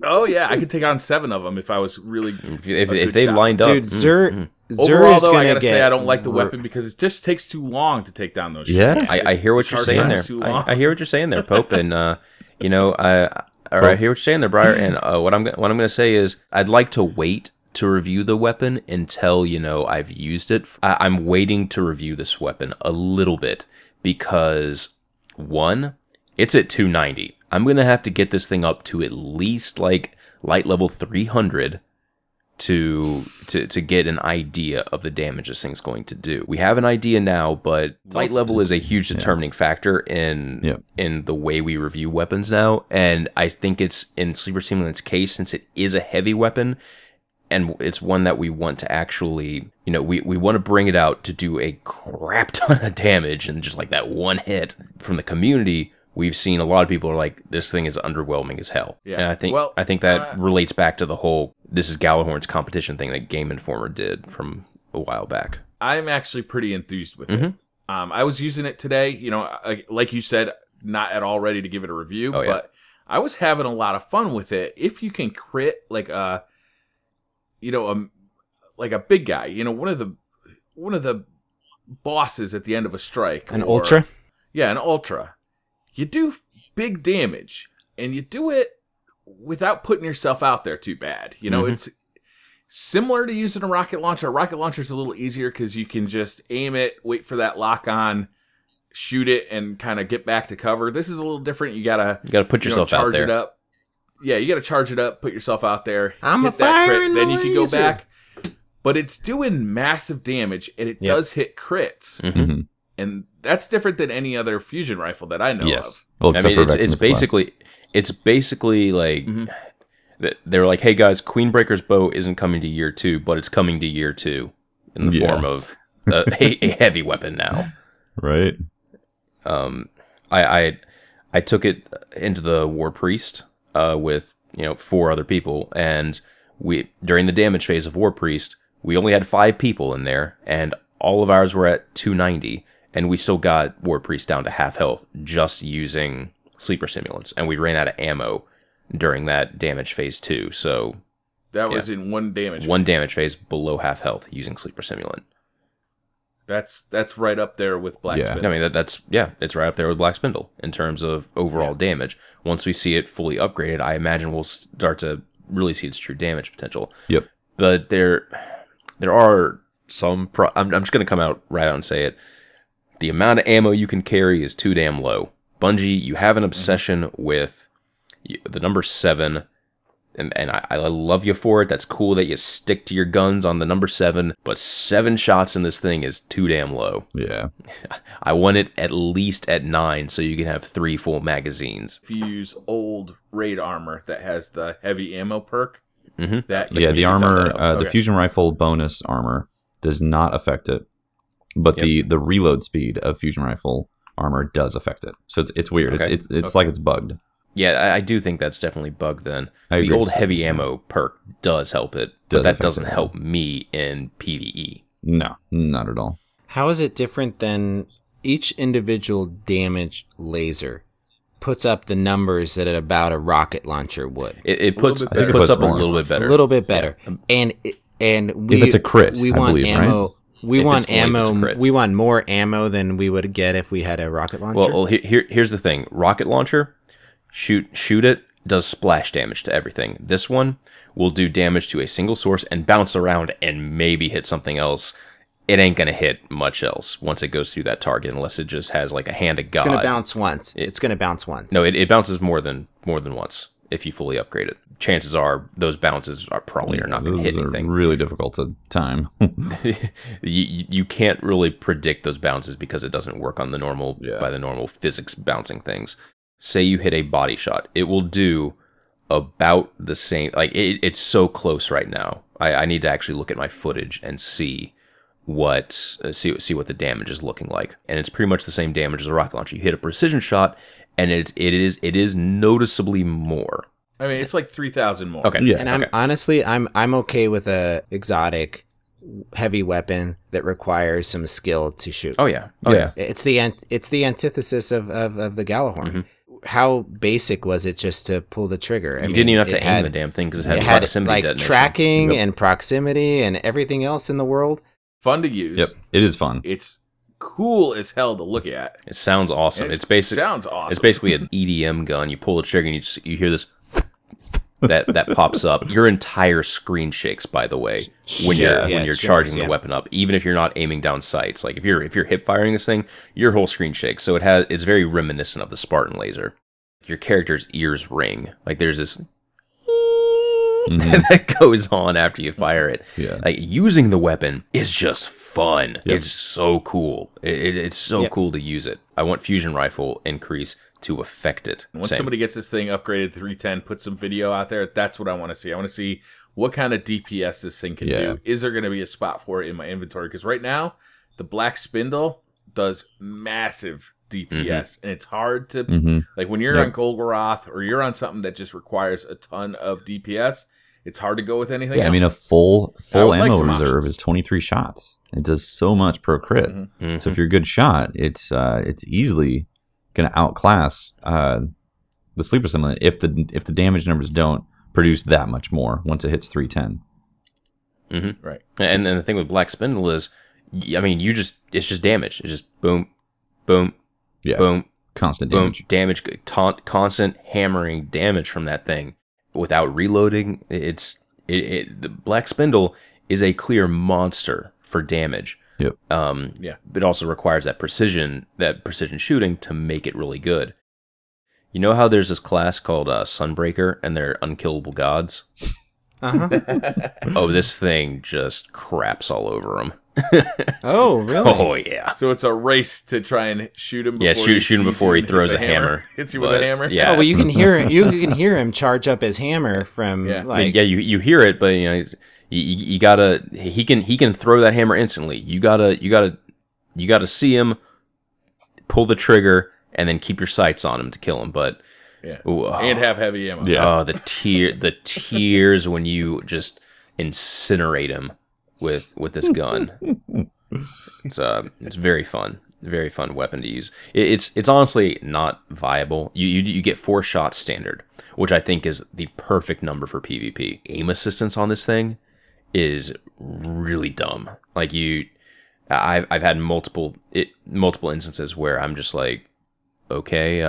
Oh yeah, I could take on 7 of them if I was really. If they lined up, dude. Zur Overall, is though, I gonna gotta get. say I don't like the weapon because it just takes too long to take down those. Yeah. ships. I hear what you're Charge saying time there. is too long. I hear what you're saying there, Pope, and I hear what you're saying there, Briar. And what I'm going to say is, I'd like to wait to review the weapon until I've used it. I'm waiting to review this weapon a little bit because one, it's at 290. I'm gonna have to get this thing up to at least like light level 300 to get an idea of the damage this thing's going to do. We have an idea now, but light level is a huge determining factor in the way we review weapons now. And I think it's in Sleeper Simulant's case, since it is a heavy weapon, and it's one that we want to actually, we want to bring it out to do a crap ton of damage, and just like that one hit from the community, we've seen a lot of people are like, this thing is underwhelming as hell. Yeah. And I think that relates back to the whole this is Galahorn's competition thing that Game Informer did from a while back. I'm actually pretty enthused with it. I was using it today, like you said, not at all ready to give it a review, but I was having a lot of fun with it. If you can crit like a big guy, one of the bosses at the end of a strike, An ultra? Yeah, an ultra. You do big damage, and you do it without putting yourself out there too bad. It's similar to using a rocket launcher. A rocket launcher is a little easier because you can just aim it, wait for that lock on, shoot it, and kind of get back to cover. This is a little different. You gotta put yourself out there. Charge it up. Yeah, you gotta charge it up, put yourself out there. I'm hit a that crit, firing then you can go laser. back. But it's doing massive damage, and it does hit crits. Mm-hmm. And that's different than any other fusion rifle that I know Yes. of. Well, I mean, except for it's basically like they're like, hey guys, Queenbreaker's bow isn't coming to year 2, but it's coming to year 2 in the form of a heavy weapon now. Right. I took it into the War Priest with 4 other people, and we during the damage phase of War Priest, we only had 5 people in there, and all of ours were at 290. And we still got War Priest down to half health just using Sleeper Simulants. And we ran out of ammo during that damage phase too. So that was in one damage phase below half health using Sleeper Simulant. That's right up there with Black Spindle. I mean, it's right up there with Black Spindle in terms of overall damage. Once we see it fully upgraded, I imagine we'll start to really see its true damage potential. Yep. But there are some... I'm just going to come out right out and say it. The amount of ammo you can carry is too damn low. Bungie, you have an obsession with the number 7, and I love you for it. That's cool that you stick to your guns on the number 7, but 7 shots in this thing is too damn low. Yeah. I want it at least at 9 so you can have 3 full magazines. If you use old raid armor that has the heavy ammo perk, the armor, the fusion rifle bonus armor does not affect it. But the reload speed of fusion rifle armor does affect it, so it's weird. Okay. It's like it's bugged. Yeah, I do think that's definitely bugged. Then the old heavy ammo perk does help it, but that doesn't help me in PvE. No, not at all. How is it different than each individual damage laser puts up the numbers that about a rocket launcher would? It puts up a little bit better. A little bit better, and if it's a crit, we want ammo. Right? We want ammo. We want more ammo than we would get if we had a rocket launcher. Well, here's the thing: rocket launcher, shoot it, does splash damage to everything. This one will do damage to a single source and bounce around and maybe hit something else. It ain't gonna hit much else once it goes through that target, unless it just has like a hand of God. It's gonna bounce once. It's gonna bounce once. No, it bounces more than once if you fully upgrade it. Chances are those bounces are probably not going to hit anything. Really difficult to time. you can't really predict those bounces because it doesn't work on the normal by the normal physics bouncing things. Say you hit a body shot, it will do about the same. Like it's so close right now. I need to actually look at my footage and see what the damage is looking like, and it's pretty much the same damage as a rocket launcher. You hit a precision shot, and it is noticeably more. I mean, it's like 3,000 more. Okay. Yeah. And I'm okay with a exotic heavy weapon that requires some skill to shoot. Oh yeah. Oh yeah. It's the antithesis of the Galahorn. how basic was it just to pull the trigger? You didn't even have to aim the damn thing because it had proximity like detonation. Tracking and proximity and everything else in the world. Fun to use. Yep, it is fun. It's cool as hell to look at. It sounds awesome. It's basically an EDM gun. You pull the trigger and you hear this that pops up. Your entire screen shakes, by the way, when you're charging the weapon up. Even if you're not aiming down sights, like if you're hip firing this thing, your whole screen shakes. So it's very reminiscent of the Spartan laser. Your character's ears ring. Like there's this that goes on after you fire it. Yeah. Like using the weapon is just fun. Yep. It's so cool. It's so cool to use it. I want fusion rifle increase to affect it. Once somebody gets this thing upgraded to 310, put some video out there, that's what I want to see. I want to see what kind of DPS this thing can do. Is there going to be a spot for it in my inventory? Because right now, the Black Spindle does massive DPS, and it's hard to like when you're on Golgoroth or you're on something that just requires a ton of DPS. It's hard to go with anything else. I mean, a full ammo reserve is 23 shots. It does so much per crit. So if you're a good shot, it's easily going to outclass the sleeper simulant if the damage numbers don't produce that much more once it hits 310. Right. And then the thing with Black Spindle is, I mean, it's just damage. It's just boom, boom, boom, constant damage, constant hammering damage from that thing without reloading. The Black Spindle is a clear monster for damage. Yep. But it also requires that precision shooting to make it really good. You know how there's this class called Sunbreaker and they're unkillable gods? Oh, this thing just craps all over them. Oh, really? Oh, yeah. So it's a race to try and shoot him. Before shoot him before he throws a hammer. Hits you with a hammer. Yeah. Oh, well, you can hear him. You can hear him charge up his hammer from you hear it, but you know. You gotta. He can throw that hammer instantly. You gotta see him, pull the trigger, and then keep your sights on him to kill him. But and have heavy ammo. Yeah. Oh, the tears when you just incinerate him with this gun. It's very fun. Very fun weapon to use. It's honestly not viable. You get 4 shots standard, which I think is the perfect number for PvP. Aim assistance on this thing is really dumb. Like I've had multiple instances where I'm just like, okay,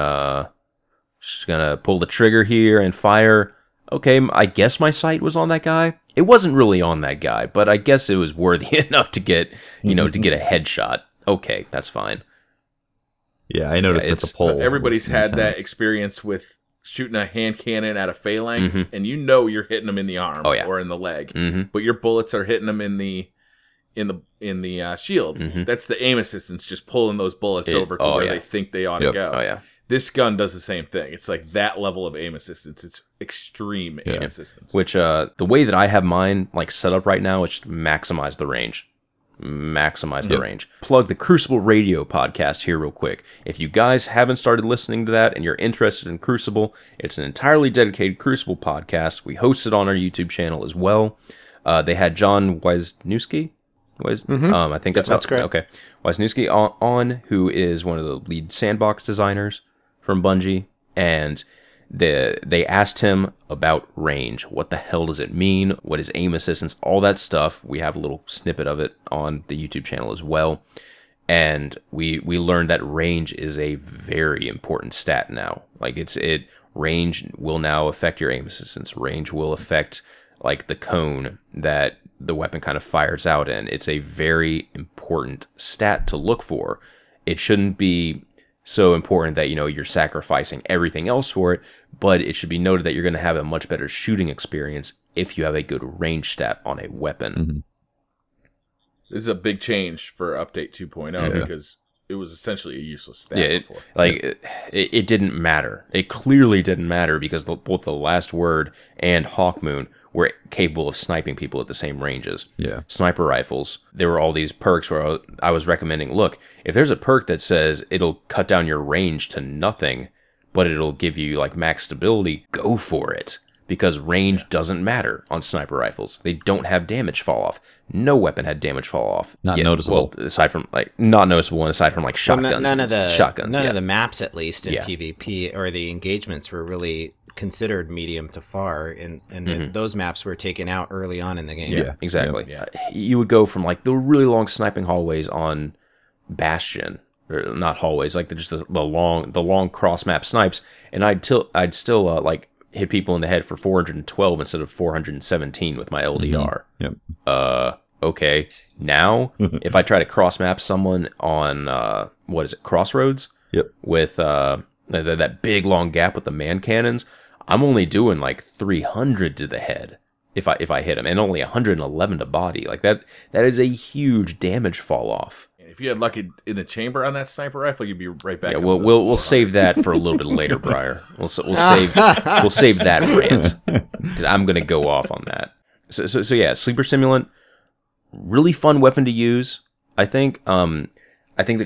just gonna pull the trigger here and fire. Okay, I guess my sight was on that guy. It wasn't really on that guy, but I guess it was worthy enough to get to get a headshot. Okay, that's fine. Yeah, I noticed that the pull. Everybody's had that experience with shooting a hand cannon at a phalanx, and you're hitting them in the arm or in the leg, but your bullets are hitting them in the shield. That's the aim assistance, just pulling those bullets over to where they think they ought to go. Oh yeah. This gun does the same thing. It's like that level of aim assistance. It's extreme aim assistance. Which the way that I have mine like set up right now is to maximize the range. The range. Plug the Crucible Radio podcast here real quick. If you guys haven't started listening to that and you're interested in Crucible, it's an entirely dedicated Crucible podcast. We host it on our YouTube channel as well. They had John Wisniewski. I think that's correct. Okay, Wisniewski on, who is one of the lead sandbox designers from Bungie, and they asked him about range. What the hell does it mean? What is aim assistance? All that stuff. We have a little snippet of it on the YouTube channel as well. And we learned that range is a very important stat now. Like range will now affect your aim assistance. Range will affect like the cone that the weapon kind of fires out in. It's a very important stat to look for. It shouldn't be so important that you're sacrificing everything else for it, but it should be noted that you're going to have a much better shooting experience if you have a good range stat on a weapon. This is a big change for update 2.0 because it was essentially a useless stat before. It didn't matter. It clearly didn't matter because both the Last Word and Hawkmoon were capable of sniping people at the same ranges. Yeah. Sniper rifles, there were all these perks where I was recommending, look, if there's a perk that says it'll cut down your range to nothing, but it'll give you like max stability, go for it. because range doesn't matter on sniper rifles. They don't have damage fall off. No weapon had damage fall off. Not noticeable. Well, aside from like not noticeable, aside from like shotguns. Well, none of the maps, at least in PvP or the engagements, were really considered medium to far, and those maps were taken out early on in the game. Yeah, exactly. Yeah. You would go from like the really long sniping hallways on Bastion, or not hallways, like just the long cross map snipes, and I'd still like hit people in the head for 412 instead of 417 with my LDR. Okay. Now, if I try to cross map someone on Crossroads? With that big long gap with the man cannons, I'm only doing like 300 to the head if I hit him, and only 111 to body. Like that is a huge damage fall off. If you had luck in the chamber on that sniper rifle, you'd be right back. Yeah, we'll save that for a little bit later, Briar. We'll save that rant because I'm gonna go off on that. So yeah, Sleeper Simulant, really fun weapon to use. I think the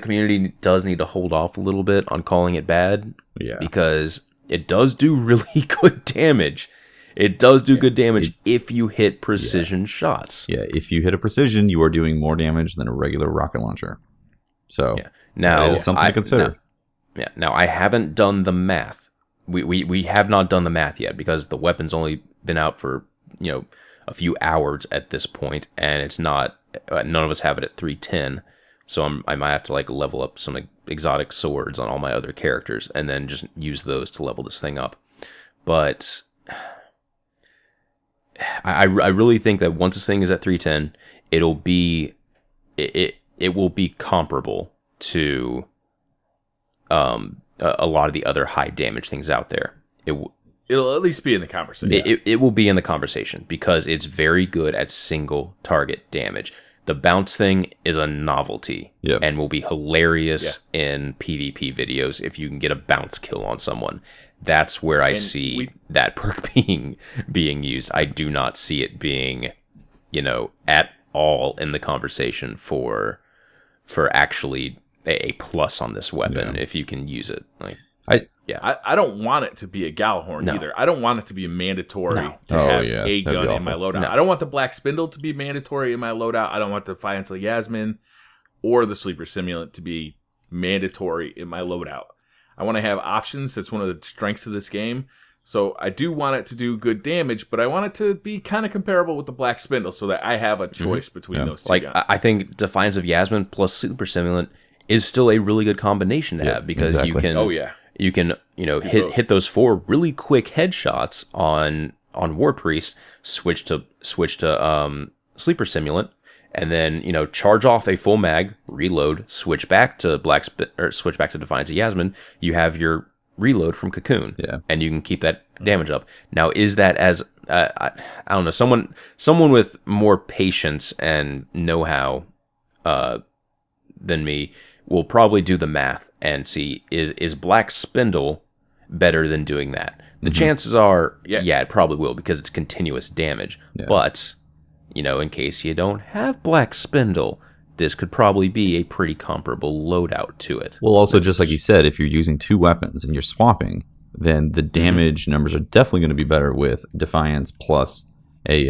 community does need to hold off a little bit on calling it bad. Yeah, because it does do really good damage. It does do good damage if you hit precision shots. Yeah, if you hit a precision, you are doing more damage than a regular rocket launcher. So now that is something to consider. Now I haven't done the math. We have not done the math yet because the weapon's only been out for a few hours at this point, and it's not. None of us have it at 310, so I might have to like level up some exotic swords on all my other characters, and then just use those to level this thing up. But I really think that once this thing is at 310, it will be comparable to a lot of the other high damage things out there. It'll at least be in the conversation. It will be in the conversation because it's very good at single target damage. The bounce thing is a novelty and will be hilarious in PvP videos if you can get a bounce kill on someone. That's where I see that perk being used. I do not see it being, at all in the conversation for actually a plus on this weapon if you can use it. I don't want it to be a Gallahorn either. I don't want it to be mandatory to have a gun in my loadout. No. I don't want the Black Spindle to be mandatory in my loadout. I don't want the Defiance of Yasmin or the Sleeper Simulant to be mandatory in my loadout. I want to have options. That's one of the strengths of this game. So I do want it to do good damage, but I want it to be kind of comparable with the Black Spindle so that I have a choice between those two guns. I think Defiance of Yasmin plus Sleeper Simulant is still a really good combination to have because you can hit those 4 really quick headshots on War Priest, switch to Sleeper Simulant, and then charge off a full mag, reload, switch back to Defiance of Yasmin. You have your reload from Cocoon, and you can keep that damage up. Now, is that as I don't know, someone with more patience and know-how than me will probably do the math and see is Black Spindle better than doing that. The chances are, it probably will because it's continuous damage. But in case you don't have Black Spindle, this could probably be a pretty comparable loadout to it. Well, also, just like you said, if you're using 2 weapons and you're swapping, then the damage numbers are definitely going to be better with Defiance plus a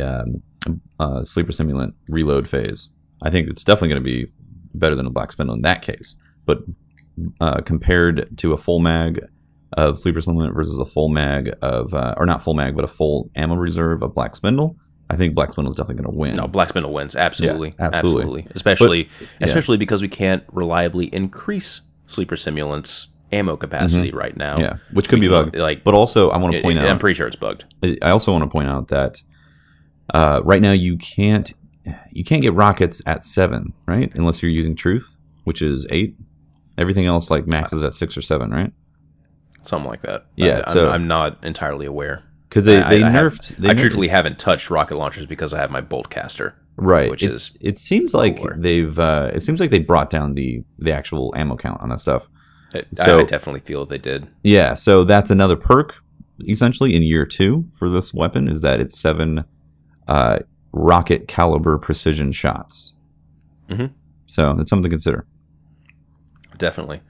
Sleeper Simulant reload phase. I think it's definitely going to be better than a Black Spindle in that case. But compared to a full mag of Sleeper Simulant versus a full mag of, or not full mag, but a full ammo reserve of Black Spindle, I think Black Spindle is definitely going to win. No, Black Spindle wins. Absolutely. Yeah, absolutely. Especially because we can't reliably increase Sleeper Simulant's ammo capacity right now. Yeah, which could be bugged. But also, I want to point out... I'm pretty sure it's bugged. I also want to point out that right now you can't get rockets at 7, right? Unless you're using Truth, which is 8. Everything else maxes at 6 or 7, right? Something like that. Yeah, I'm not entirely aware. Because they nerfed. I truthfully haven't touched rocket launchers because I have my bolt caster. Right. It seems like they've. It seems like they brought down the actual ammo count on that stuff. I definitely feel they did. Yeah. So that's another perk, essentially, in year 2 for this weapon is that it's 7 rocket caliber precision shots. So that's something to consider. Definitely.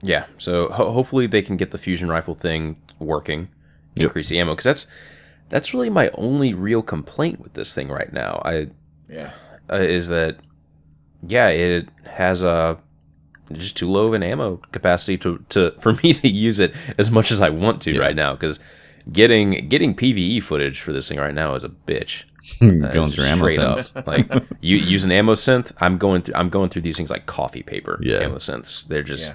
Yeah. So hopefully they can get the fusion rifle thing working. increase the ammo, because that's really my only real complaint with this thing right now. Is that it has just too low of an ammo capacity to for me to use it as much as I want to right now, because getting PvE footage for this thing right now is a bitch. Going through ammo synths. Like you use an ammo synth, I'm going through these things like coffee paper. Ammo synths. They're just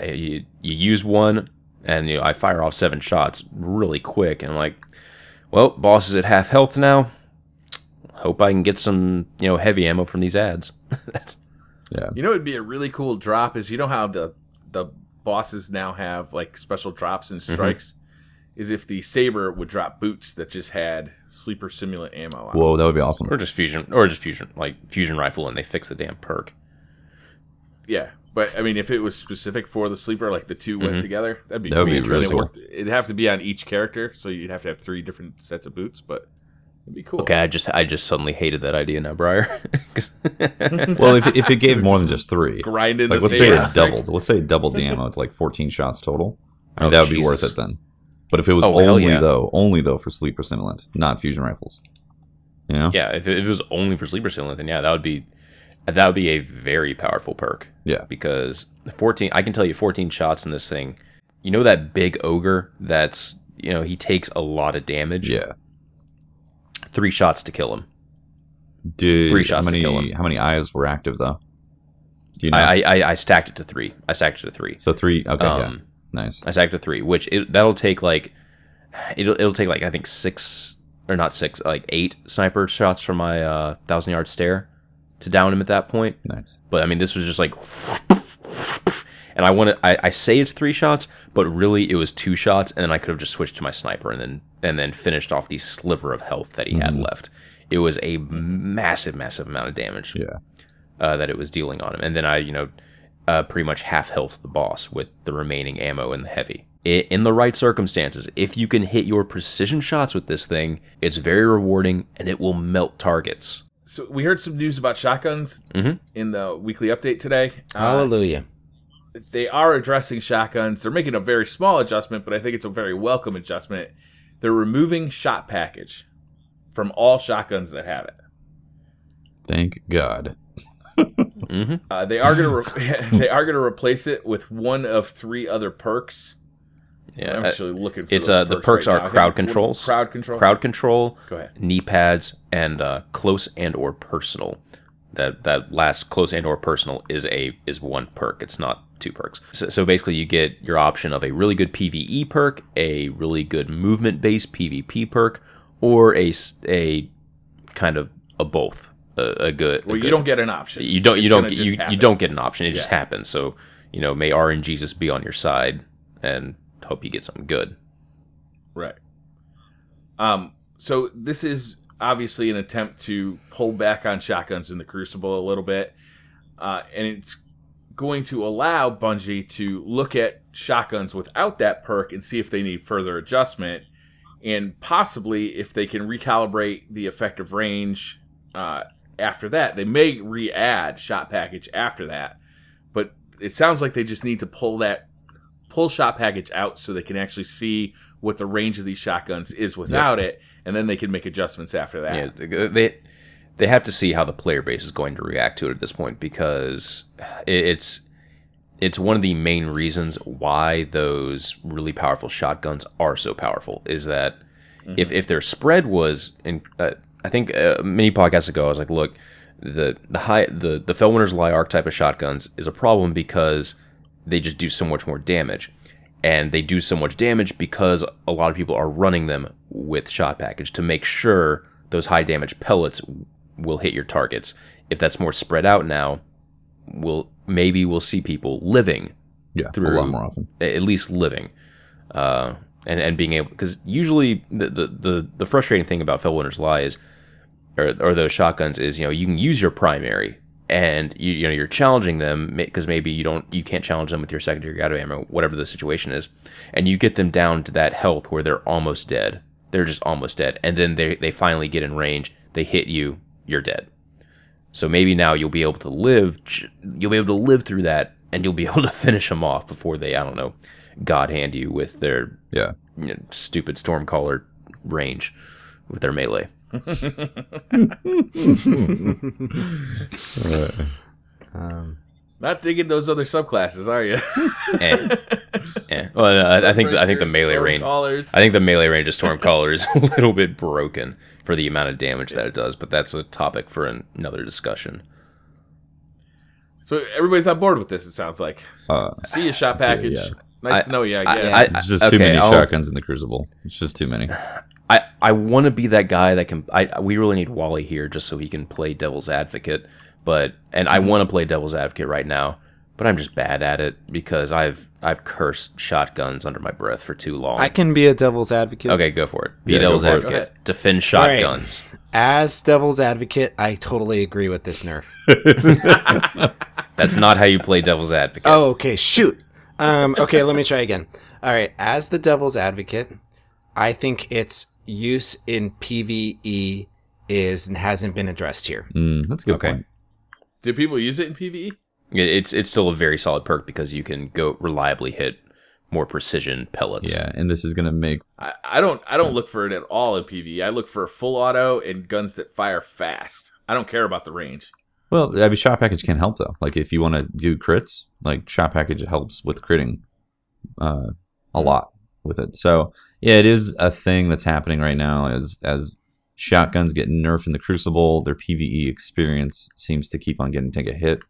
you use one and I fire off 7 shots really quick, and I'm like, well, boss is at half health now. Hope I can get some heavy ammo from these ads. Yeah. You know what would be a really cool drop is, how the bosses now have like special drops and strikes, is if the Saber would drop boots that just had sleeper simulant ammo on. Whoa, that would be awesome. Or just fusion, like fusion rifle, and they fix the damn perk. Yeah, but I mean, if it was specific for the sleeper, like the two went together, that'd be really cool. It'd have to be on each character, so you'd have to have 3 different sets of boots, but it'd be cool. Okay, I just suddenly hated that idea now, Briar. Well, if it gave more than just 3, grinding. Like let's say it doubled. Let's say it doubled the ammo to like 14 shots total. I mean, that would be worth it then. But if it was only though for sleeper simulant, not fusion rifles. Yeah, if it was only for sleeper simulant, then that would be a very powerful perk. Yeah, because 14, I can tell you 14 shots in this thing. That big ogre that's he takes a lot of damage. Yeah. 3 shots to kill him. Dude, 3 shots to kill him. How many eyes were active though? Do you know? I stacked it to 3. So 3. Okay, yeah. Nice. I stacked it to 3, which that'll take like it'll take like I think 6 or not 6, like 8 sniper shots from my 1,000-yard stare to down him at that point. Nice. But I mean, this was just like, and I say it's 3 shots, but really it was 2 shots, and then I could have just switched to my sniper and then finished off the sliver of health that he had left. It was a massive amount of damage. Yeah. That it was dealing on him, and then I pretty much half health the boss with the remaining ammo and the heavy. In the right circumstances, if you can hit your precision shots with this thing, it's very rewarding and it will melt targets. So we heard some news about shotguns in the weekly update today. Hallelujah. They are addressing shotguns. They're making a very small adjustment, but I think it's a very welcome adjustment. They're removing shot package from all shotguns that have it. Thank God. They are going to replace it with one of 3 other perks. Yeah, I'm actually looking for it's the perks are crowd controls, crowd control, go ahead, knee pads, and close and or personal. That last close and or personal is 1 perk. It's not 2 perks. So basically, you get your option of a really good PvE perk, a really good movement based PvP perk, or a kind of a both. A good. Well, you don't get an option. You don't get an option. It just happens. So may RNGesus be on your side, and hope you get something good. Right. So this is obviously an attempt to pull back on shotguns in the Crucible a little bit, and it's going to allow Bungie to look at shotguns without that perk and see if they need further adjustment, and possibly if they can recalibrate the effective range. After that, they may re-add shot package after that, but it sounds like they just need to pull shot package out so they can actually see what the range of these shotguns is without it, and then they can make adjustments after that. Yeah, they have to see how the player base is going to react to it at this point, because it's one of the main reasons why those really powerful shotguns are so powerful, is that if their spread was in I think many podcasts ago, I was like, look, the Fellwinter's Lie archetype of shotguns is a problem because they just do so much more damage. And they do so much damage because a lot of people are running them with shot package to make sure those high damage pellets will hit your targets. If that's more spread out now, we'll see people living through a lot more often. At least living. And being able, because usually the frustrating thing about Fellwinter's Lie is, or those shotguns is, you can use your primary and you're challenging them because maybe you can't challenge them with your secondary guide ammo, whatever the situation is, and you get them down to that health where they're almost dead. They're just almost dead, and then they finally get in range. They hit you, you're dead. So maybe now you'll be able to live through that, and you'll be able to finish them off before they, I don't know, god hand you with their Yeah. stupid Stormcaller range with their melee. Not digging those other subclasses, are you? Well, I think the melee range. I think the melee range of Stormcaller is a little bit broken for the amount of damage that it does, but that's a topic for another discussion. So everybody's on board with this. It sounds like. See you, shot package. Yeah. Nice to know you. I guess. It's just too many shotguns in the Crucible. It's just too many. I want to be that guy that can. We really need Wally here just so he can play devil's advocate. And I want to play devil's advocate right now, but I'm just bad at it because I've cursed shotguns under my breath for too long. I can be a devil's advocate. Okay, go for it. Be devil's advocate. Defend shotguns. Right. As devil's advocate, I totally agree with this nerf. That's not how you play devil's advocate. Oh, okay. Shoot. Okay, let me try again. All right. As the devil's advocate, I think its use in PvE hasn't been addressed here. That's a good point. Do people use it in PvE? It's still a very solid perk because you can go reliably hit more precision pellets. Yeah, and this is gonna make. I don't look for it at all in PvE. I look for full auto and guns that fire fast. I don't care about the range. Well, I mean, shot package can help though. Like if you want to do crits, like shot package helps with critting a lot with it. So yeah, it is a thing that's happening right now as shotguns get nerfed in the Crucible. Their PvE experience seems to keep on take a hit,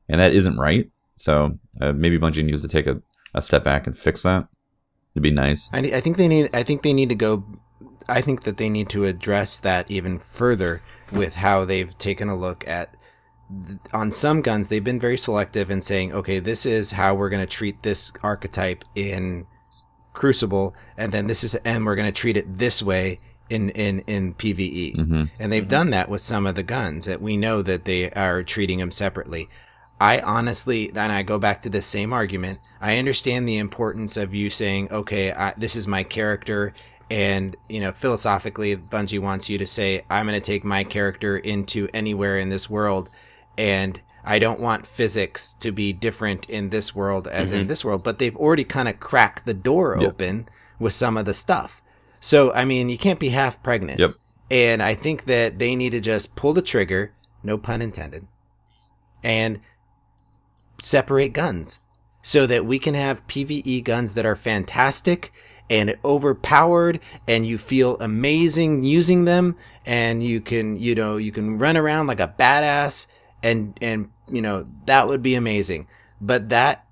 and that isn't right. So maybe Bungie needs to take a step back and fix that. It'd be nice. I think they need to go. I think that they need to address that even further with how they've taken a look at. On some guns, they've been very selective in saying, okay, this is how we're going to treat this archetype in Crucible, and then we're going to treat it this way in PvE. And they've done that with some of the guns that we know that they are treating them separately. I honestly, and I go back to this same argument, I understand the importance of you saying, okay, this is my character, and philosophically Bungie wants you to say, I'm going to take my character into anywhere in this world, and I don't want physics to be different in this world as in this world, but they've already kind of cracked the door open with some of the stuff. So, I mean, you can't be half pregnant. Yep. And I think that they need to just pull the trigger, no pun intended, and separate guns so that we can have PvE guns that are fantastic and overpowered and you feel amazing using them, and you can run around like a badass, and that would be amazing. But that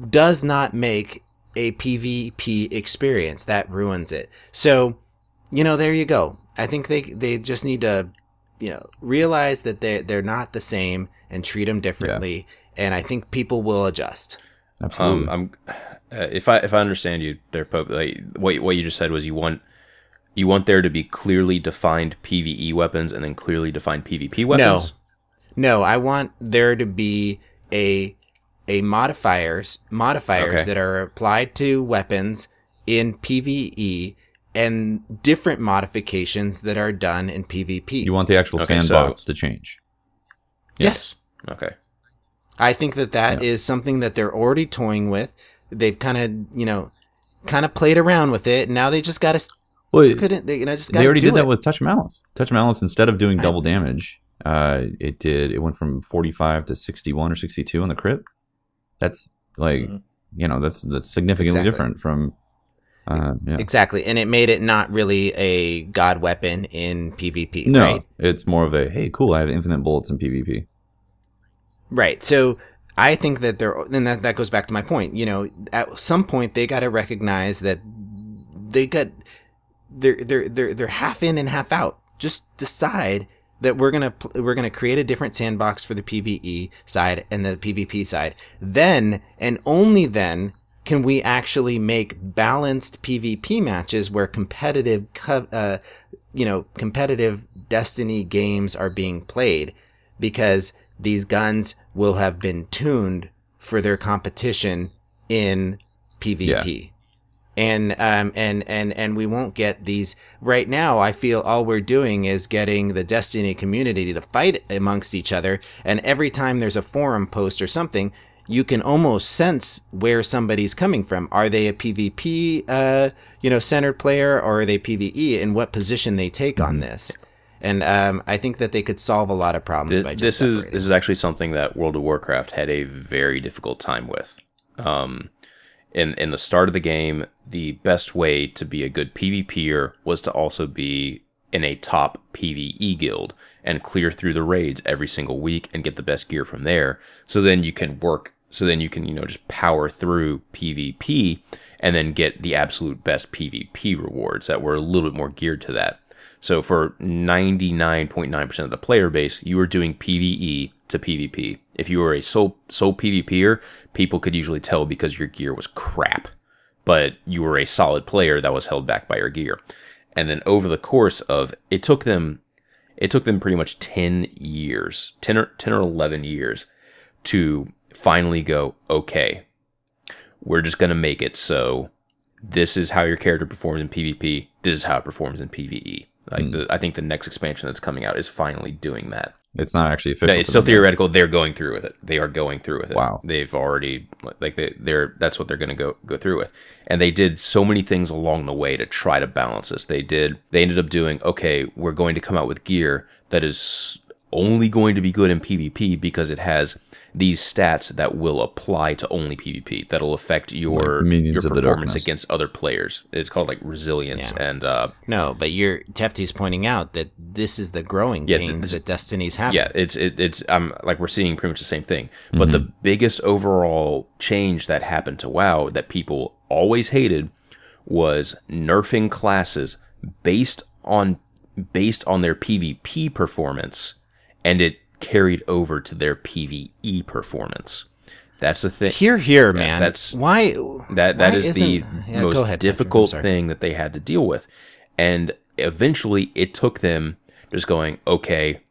does not make a PvP experience. That ruins it. So, there you go. I think they just need to, realize that they're not the same and treat them differently. Yeah. And I think people will adjust. Absolutely. If I understand you there, Pope, like what you just said was you want there to be clearly defined PvE weapons and then clearly defined PvP weapons. No, I want there to be a modifiers that are applied to weapons in PvE and different modifications that are done in PvP. You want the actual sandbox to change. Yes. Okay. I think that is something that they're already toying with. They've kind of played around with it, and now they just got to. Well, they already did that with Touch Malice. Touch Malice, instead of doing double damage, it went from 45 to 61 or 62 on the crit. That's like that's significantly different from. Exactly, and it made it not really a god weapon in PvP. No, right? It's more of a hey, cool, I have infinite bullets in PvP. Right. So I think that and that goes back to my point. At some point they got to recognize that they're half in and half out. Just decide that we're gonna create a different sandbox for the PvE side and the PvP side. Then and only then can we actually make balanced PvP matches where competitive Destiny games are being played, because these guns will have been tuned for their competition in PvP. And we won't get these right now. I feel all we're doing is getting the Destiny community to fight amongst each other, and every time there's a forum post or something, you can almost sense where somebody's coming from. Are they a PvP, centered player, or are they PvE, and what position they take on this? And I think that they could solve a lot of problems by just separating. This is actually something that World of Warcraft had a very difficult time with. In the start of the game, the best way to be a good PvPer was to also be in a top PvE guild and clear through the raids every single week and get the best gear from there. So then you can just power through PvP and then get the absolute best PvP rewards that were a little bit more geared to that. So for 99.9% of the player base, you were doing PvE to PvP. If you were a sole PvPer, people could usually tell because your gear was crap, but you were a solid player that was held back by your gear. And then over the course of, it took them pretty much 10 or 11 years to finally go, okay, we're just going to make it so this is how your character performs in PvP, this is how it performs in PvE. I think the next expansion that's coming out is finally doing that. It's not actually official. No, it's still theoretical. They're going through with it. They are going through with it. Wow. They've already that's what they're going to go through with. And they did so many things along the way to try to balance this. They ended up doing, okay, we're going to come out with gear that is only going to be good in PvP because it has these stats that will apply to only PvP. That'll affect your performance against other players. It's called like resilience and no, but Tefty's pointing out that this is the growing pains that Destiny's having. Yeah, it's like we're seeing pretty much the same thing. But the biggest overall change that happened to WoW that people always hated was nerfing classes based on their PvP performance, and it carried over to their PvE performance. That's the thing. Here, man. That's why that is the most difficult thing that they had to deal with. And eventually it took them just going, okay,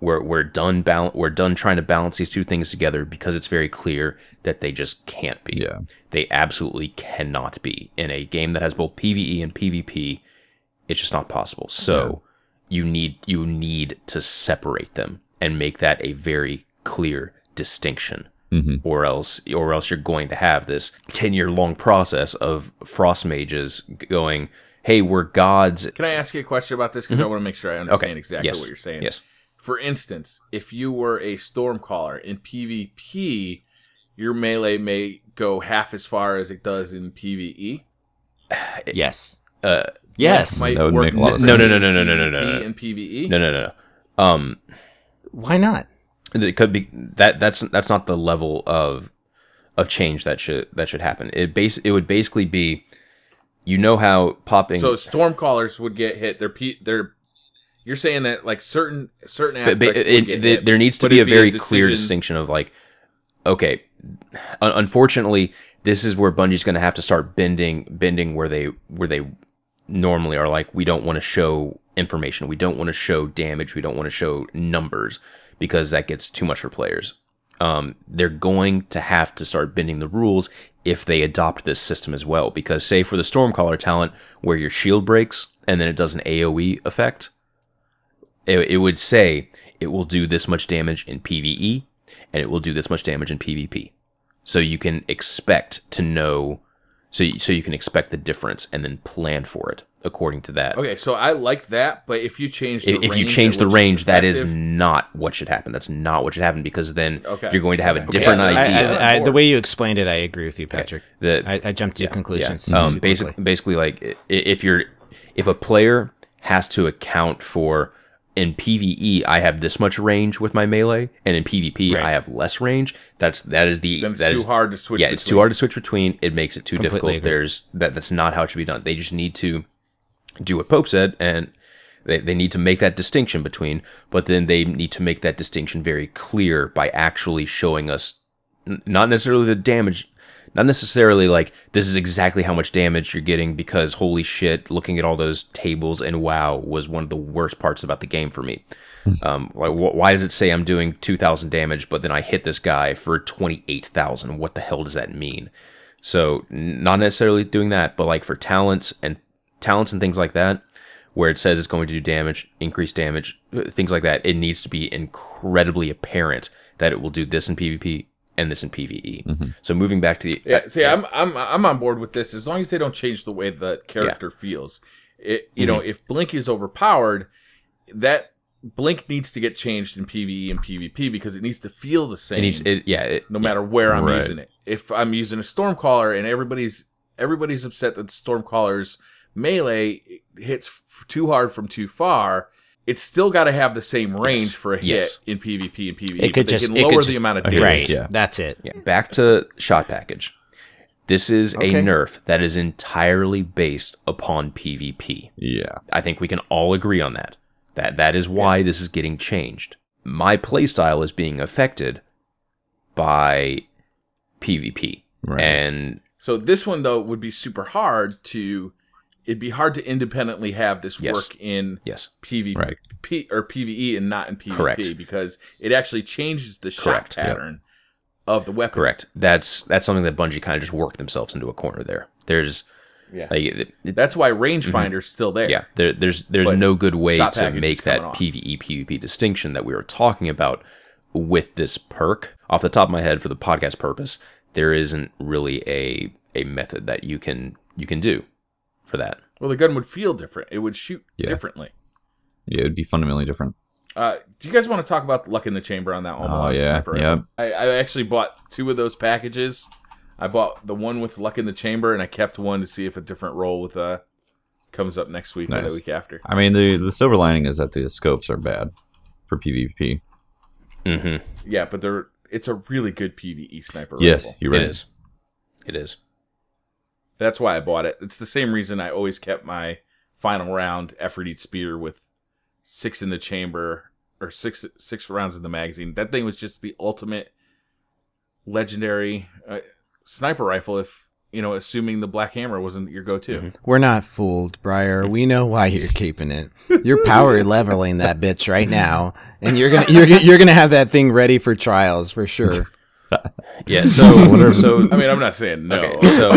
we're done trying to balance these two things together because it's very clear that they just can't be. Yeah. They absolutely cannot be. In a game that has both PvE and PvP, it's just not possible. So you need to separate them and make that a very clear distinction. Or else you're going to have this 10-year-long process of frost mages going, hey, we're gods. Can I ask you a question about this? Because I want to make sure I understand exactly what you're saying. Yes. For instance, if you were a Stormcaller in PvP, your melee may go half as far as it does in PvE? Yes. Yes. That would make a lot of sense. No. In PvE? No. Why not? It could be that's not the level of change that should happen. It would basically be, how popping. So Stormcallers would get hit. You're saying that like certain aspects would get hit, there needs to be a very clear distinction of like, okay, unfortunately, this is where Bungie's going to have to start bending where they normally are like, we don't want to show information, we don't want to show damage, we don't want to show numbers because that gets too much for players. They're going to have to start bending the rules if they adopt this system as well, because say for the Stormcaller talent where your shield breaks and then it does an AoE effect, it would say it will do this much damage in PvE and it will do this much damage in PvP. So you can expect to know, so you can expect the difference and then plan for it according to that. Okay, so I like that, but if you change the range, that is not what should happen. That's not what should happen, because then you're going to have a different idea. The way you explained it, I agree with you, Patrick. I jumped to conclusions. Basically, like if a player has to account for, in PvE I have this much range with my melee, and in PvP I have less range. That's too hard to switch. Yeah, it's too hard to switch between. It makes it too difficult. That's not how it should be done. They just need to do what Pope said, and they need to make that distinction between. But then they need to make that distinction very clear by actually showing us not necessarily the damage. Not necessarily like, this is exactly how much damage you're getting, because holy shit, looking at all those tables in WoW was one of the worst parts about the game for me. Why does it say I'm doing 2,000 damage, but then I hit this guy for 28,000? What the hell does that mean? So not necessarily doing that, but like for talents and things like that, where it says it's going to do damage, increase damage, things like that, it needs to be incredibly apparent that it will do this in PvP and this in PvE. So moving back to the I'm on board with this as long as they don't change the way the character feels. You know, if Blink is overpowered, that Blink needs to get changed in PvE and PvP because it needs to feel the same. No matter where I'm using it. If I'm using a Stormcaller and everybody's upset that Stormcaller's melee hits too hard from too far, it's still got to have the same range for a hit in PvP and PvE. It can lower the amount of damage. Right. Yeah. That's it. Yeah. Back to shot package. This is a nerf that is entirely based upon PvP. Yeah. I think we can all agree on that. That is why this is getting changed. My playstyle is being affected by PvP. Right. And so this one though would be super hard to it'd be hard to independently have this work in PvP or PvE and not in PvP because it actually changes the shot pattern of the weapon. Correct. That's something that Bungie kind of just worked themselves into a corner there. There's that's why rangefinder's still there. Yeah, there's no good way to make that PvE PvP distinction that we were talking about with this perk. Off the top of my head, for the podcast purpose, there isn't really a method that you can do for that. Well, the gun would feel different. It would shoot differently. Yeah, it would be fundamentally different. Do you guys want to talk about Luck in the Chamber on that sniper? Yeah. I actually bought 2 of those packages. I bought the one with Luck in the Chamber, and I kept one to see if a different roll with comes up next week or the week after. I mean, the silver lining is that the scopes are bad for PvP. Yeah, but it's a really good PvE sniper rifle. Yes, you're right. It is. That's why I bought it. It's the same reason I always kept my final round Efreet Spear with 6 in the chamber or six rounds in the magazine. That thing was just the ultimate legendary sniper rifle. If assuming the Black Hammer wasn't your go-to. We're not fooled, Briar. We know why you're keeping it. You're power leveling that bitch right now, and you're gonna have that thing ready for trials for sure. Yeah. So I mean, I'm not saying no. Okay, so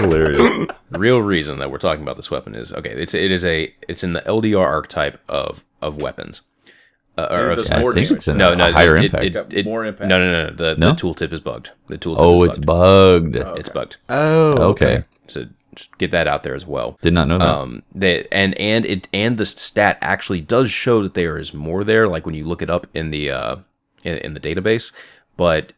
hilarious. The real reason that we're talking about this weapon is it's in the LDR archetype of weapons. I think it's a higher impact. More impact. No. The tooltip is bugged. The tooltip it's bugged. It's bugged. Oh, okay. So just get that out there as well. Did not know that. And the stat actually does show that there is more there. Like when you look it up in the in the database, but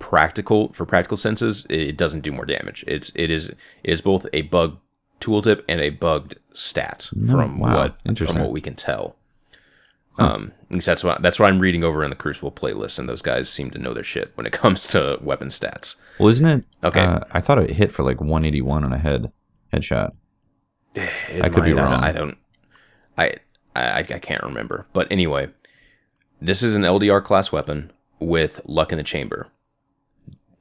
for practical senses, it doesn't do more damage. It is both a bugged tooltip and a bugged stat from what we can tell. That's what I'm reading over in the Crucible playlist, and those guys seem to know their shit when it comes to weapon stats. Well, isn't it? Okay. I thought it hit for like 181 on a headshot. I could be wrong. I can't remember. But anyway, this is an LDR class weapon with Luck in the Chamber.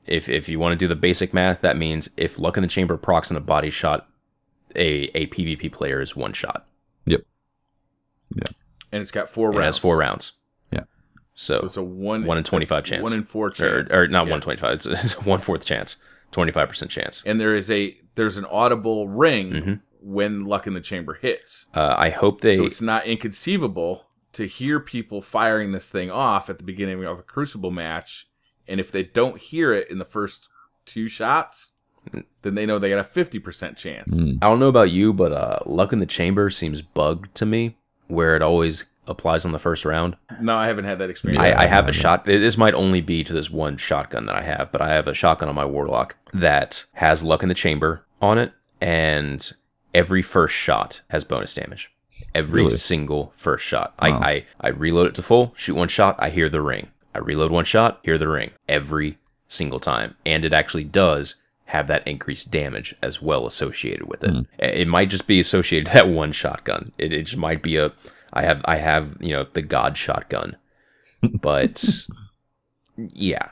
If you want to do the basic math, that means if Luck in the Chamber procs in a body shot, a PvP player is one shot. Yep. Yeah. And it's got 4 rounds. It has 4 rounds. Yeah. So it's a 1 in 25 chance. 1 in 4 chance. Or not 1 in 25. It's a 1/4 chance. 25% chance. And there's an audible ring when Luck in the Chamber hits. I hope they... So it's not inconceivable to hear people firing this thing off at the beginning of a Crucible match, and if they don't hear it in the first 2 shots, then they know they got a 50% chance. I don't know about you, but Luck in the Chamber seems bugged to me, where it always applies on the first round. No, I haven't had that experience. I have a shot. This might only be to this one shotgun that I have, but I have a shotgun on my Warlock that has Luck in the Chamber on it, and every first shot has bonus damage. Every single first shot. Wow. I reload it to full, shoot 1 shot, I hear the ring. I reload 1 shot, hear the ring. Every single time. And it actually does have that increased damage as well associated with it. It might just be associated to that 1 shotgun. It just might be I have the God shotgun. But yeah,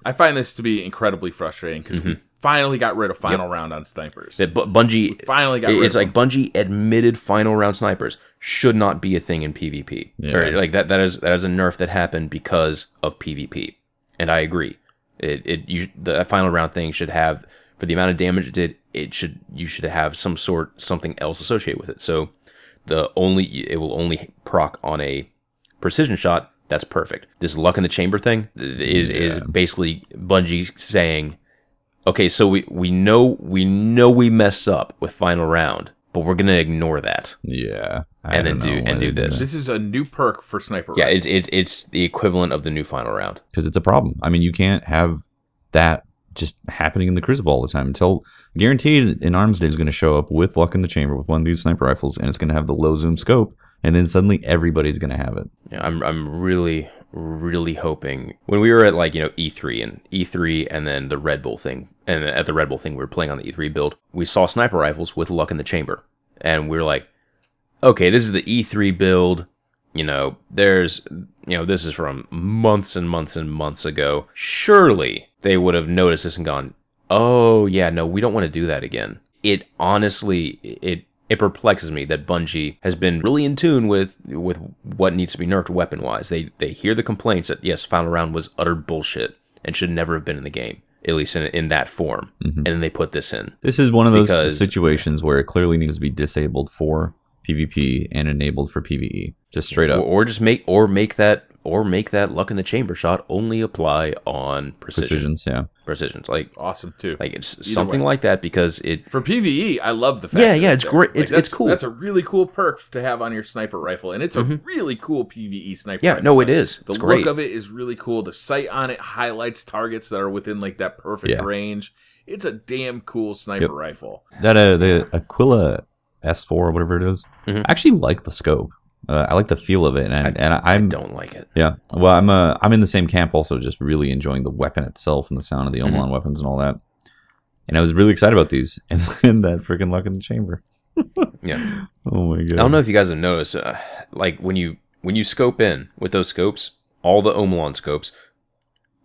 I find this to be incredibly frustrating because we finally got rid of final round on snipers. Bungie finally got rid of it's like Bungie admitted final round snipers should not be a thing in PvP. Yeah. Or like that is a nerf that happened because of PvP. And I agree. The final round thing should have, for the amount of damage it did, you should have something else associated with it. So it will only proc on a precision shot That's perfect. This luck in the chamber thing is basically Bungie saying, okay, so we know we messed up with final round, but we're gonna ignore that. Yeah, and then do this. This is a new perk for sniper. Yeah, rifles. it's the equivalent of the new final round because it's a problem. I mean, you can't have that just happening in the Crucible all the time. Until guaranteed, an Arms Day is going to show up with luck in the chamber with one of these sniper rifles, and it's going to have the low zoom scope, and then suddenly everybody's going to have it. Yeah, I'm really hoping when we were at E3 and then the Red Bull thing, and at the Red Bull thing we were playing on the E3 build, we saw sniper rifles with luck in the chamber, and we were like, okay, this is the E3 build. This is from months and months and months ago. Surely they would have noticed this and gone, oh yeah, no, we don't want to do that again. It honestly, it perplexes me that Bungie has been really in tune with what needs to be nerfed weapon-wise. They hear the complaints that, yes, Final Round was utter bullshit and should never have been in the game, at least in that form. And then they put this in. This is one of those situations where it clearly needs to be disabled for PvP and enabled for PvE, just straight up. Or make that luck in the chamber shot only apply on precisions. Precisions, like awesome too. Like it's something like that, because it for PvE. I love the fact. Yeah, it's great. It's cool. That's a really cool perk to have on your sniper rifle, and it's a really cool PvE sniper. Yeah, rifle. no, it is. The look of it is really cool. The sight on it highlights targets that are within like that perfect range. It's a damn cool sniper rifle. That the Aquila S4 or whatever it is. I actually like the scope. I like the feel of it, and I don't like it. Yeah, well, I'm in the same camp also, just really enjoying the weapon itself and the sound of the Omelon weapons and all that. And I was really excited about these, and then that freaking luck in the chamber. Yeah. Oh my god. I don't know if you guys have noticed, like when you scope in with those scopes, all the Omelon scopes,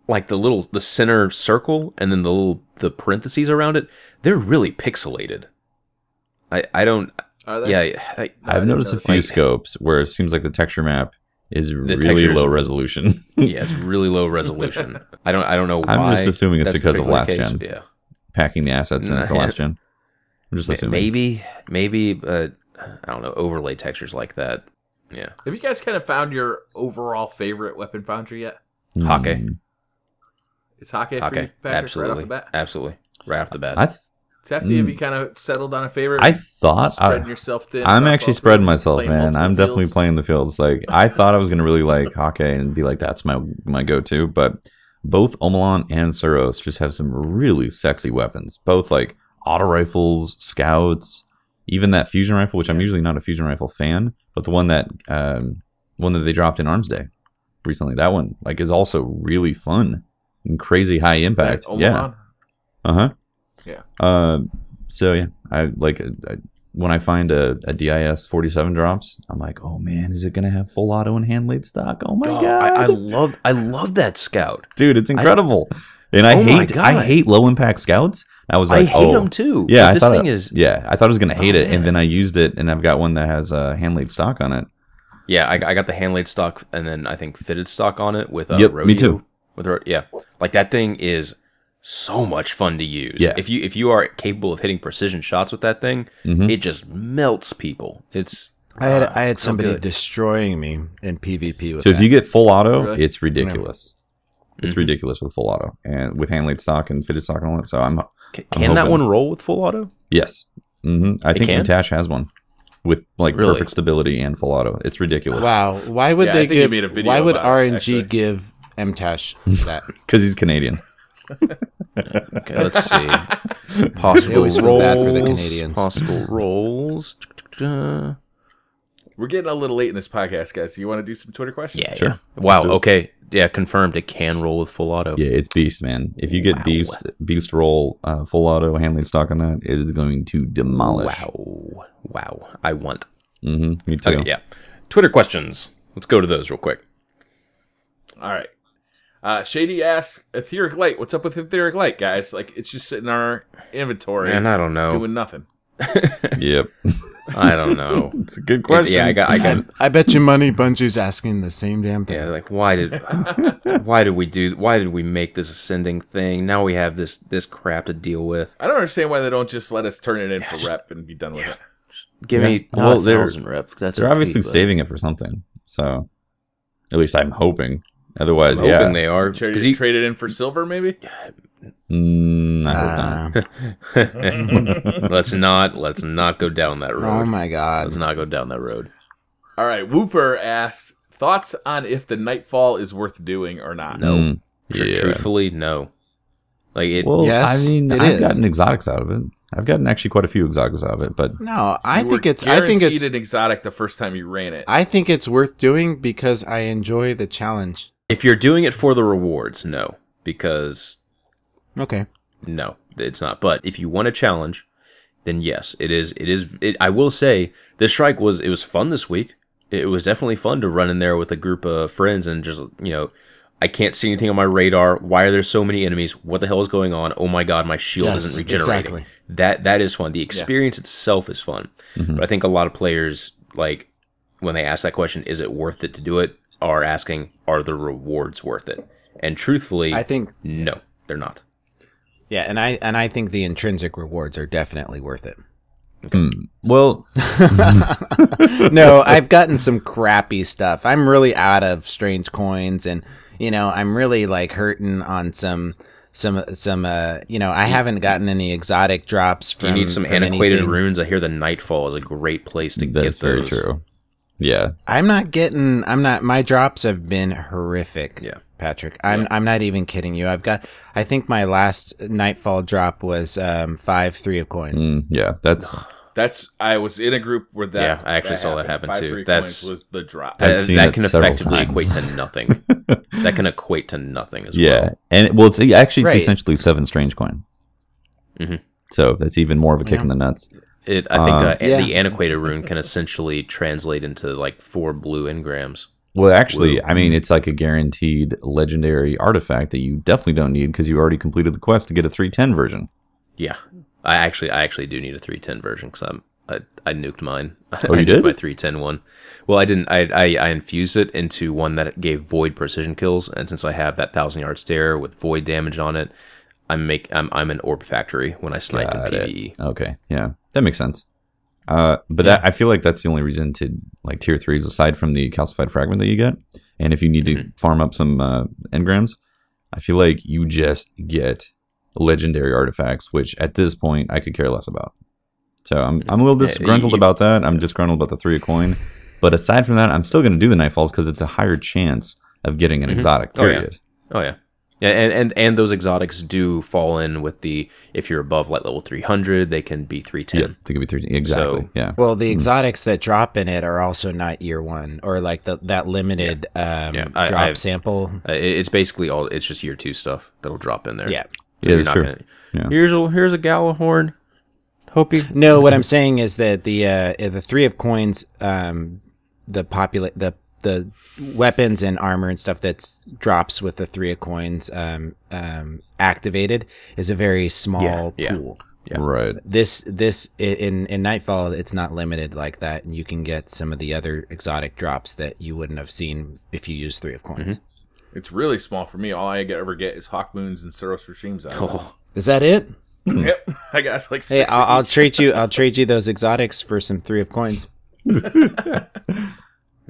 like the center circle and then the parentheses around it, they're really pixelated. I don't. Are they? Yeah, I've noticed a few scopes where it seems like the texture map is really low resolution. Yeah, it's really low resolution. I don't know why. I'm just assuming it's because of last gen. Yeah, packing the assets in for last gen. I'm just assuming. Maybe, I don't know, overlay textures like that. Yeah. Have you guys kind of found your overall favorite weapon foundry yet? Hake. It's Hake for you, Patrick, absolutely, right off the bat? Absolutely, right off the bat. Safety, have you kind of settled on a favorite? I thought spreading yourself thin. I'm actually spreading myself, man. I'm definitely playing the fields. Like I thought I was gonna really like Hake and be like, that's my go-to. But both Omelon and Suros just have some really sexy weapons. Both like auto rifles, scouts, even that fusion rifle, which I'm usually not a fusion rifle fan, but the one that they dropped in Arms Day recently. That one like is also really fun and crazy high impact. Yeah. Yeah. So yeah, I like when I find a DIS 47 drops, I'm like, oh man, is it gonna have full auto and hand laid stock? Oh my god, I love that scout, dude. It's incredible, and I hate low impact scouts. I was like, I hate them too. Yeah, I thought I was gonna hate it, and then I used it, and I've got one that has hand laid stock on it. Yeah, I got the hand laid stock, and then I think fitted stock on it with Rodeo. Me too. Like that thing is so much fun to use. Yeah. If you are capable of hitting precision shots with that thing, it just melts people. I had somebody destroying me in PvP with So if you get full auto, it's ridiculous. It's ridiculous with full auto and with hand laid stock and fitted stock and all that. So I'm Can that one roll with full auto? Yes. I think Montash has one with like perfect stability and full auto. It's ridiculous. Wow. Why would they give? Why would RNG give MTash that? Because he's Canadian. Okay, let's see. Possible they always feel bad for the Canadians. Possible rolls. We're getting a little late in this podcast, guys. Do you want to do some Twitter questions? Yeah, sure. Wow. Okay. Yeah, confirmed. It can roll with full auto. Yeah, it's beast, man. If you get beast roll, full auto, handling stock on that, it is going to demolish. Wow. I want. Me too. Okay, yeah. Twitter questions. Let's go to those real quick. All right. Shady asks, Etheric Light. What's up with Etheric Light, guys? Like, it's just sitting in our inventory. Man, I don't know. Doing nothing. Yep. I don't know. It's a good question. Yeah, I bet you money Bungie's asking the same damn thing. Yeah, like why did we make this ascending thing? Now we have this crap to deal with. I don't understand why they don't just let us turn it in for rep and be done with it. Give me 1,000 rep. They're obviously saving it for something. So At least I'm hoping. Otherwise, I'm hoping they are. Trade it in for silver, maybe. I hope not. Let's not go down that road. Oh my god. Let's not go down that road. All right, Whooper asks thoughts on if the Nightfall is worth doing or not. No. Yeah. Truthfully, no. Like it. Well, Yes, I mean, it I've is. gotten exotics out of it. I've gotten actually quite a few exotics out of it, but No, I You think were it's guaranteed an exotic the first time you ran it. I think it's worth doing because I enjoy the challenge. If you're doing it for the rewards, no, because Okay. no, it's not. But if you want a challenge, then yes, it is. I will say the strike was fun this week. It was definitely fun to run in there with a group of friends and just I can't see anything on my radar. Why are there so many enemies? What the hell is going on? Oh my god, my shield Yes, isn't regenerating. exactly. That is fun. The experience itself is fun. But I think a lot of players, like, when they ask that question, is it worth it to do it, are asking, are the rewards worth it? And truthfully, I think no, they're not. yeah, and I think the intrinsic rewards are definitely worth it. well, No, I've gotten some crappy stuff. I'm really out of strange coins, and I'm really like hurting on some I haven't gotten any exotic drops from. You need some from antiquated anything. runes. I hear the Nightfall is a great place to that's get very those. true. Yeah, My drops have been horrific. Yeah. Patrick, I'm not even kidding you. I think my last Nightfall drop was 5 3 of coins. yeah, I was in a group where that. Yeah, I actually saw that happen, Five too. free That's- coins was the drop. I've seen That it can several effectively times. equate to nothing. That can equate to nothing as yeah, well. and well, it's actually Right. essentially 7 strange coin. Mhm. So that's even more of a kick Yeah. in the nuts. I think Yeah. the antiquated rune can essentially translate into like 4 blue engrams. Well, actually, I mean, it's like a guaranteed legendary artifact that you definitely don't need because you already completed the quest to get a 310 version. Yeah, I actually do need a 310 version because I nuked mine. Oh, you I nuked did? my 310 one. Well, I didn't. I infused it into one that gave void precision kills, and since I have that 1,000-yard stare with void damage on it, I'm an orb factory when I snipe Got in it. PvE. Okay, yeah, that makes sense. But I feel like that's the only reason to like tier 3s aside from the calcified fragment that you get. And if you need to farm up some engrams, I feel like you just get legendary artifacts, which at this point I could care less about. So I'm a little disgruntled about that. I'm disgruntled about the 3 a coin. But aside from that, I'm still going to do the Nightfalls because it's a higher chance of getting an exotic, period. Oh yeah. Yeah, and those exotics do fall in with the, if you're above like level 300, they can be 310. Yeah, they could be 3. Exactly, So- yeah. Well, the exotics that drop in it are also not year 1 or like that limited drop sample. It's basically it's just year 2 stuff that'll drop in there. Yeah. So Yeah, you're that's not true. gonna- Yeah. Here's a Galahorn. Hope you. No, what I'm saying is that the 3 of coins, the weapons and armor and stuff that's drops with the 3 of coins activated is a very small Yeah. pool. Yeah. Right. This in Nightfall, it's not limited like that, and you can get some of the other exotic drops that you wouldn't have seen if you use 3 of coins. It's really small for me. All I ever get is Hawk Moons and Suros Regimes out of it. Oh, Is that it? Yep, I got like 6 Hey, I'll each. trade you. I'll trade you those exotics for some 3 of coins.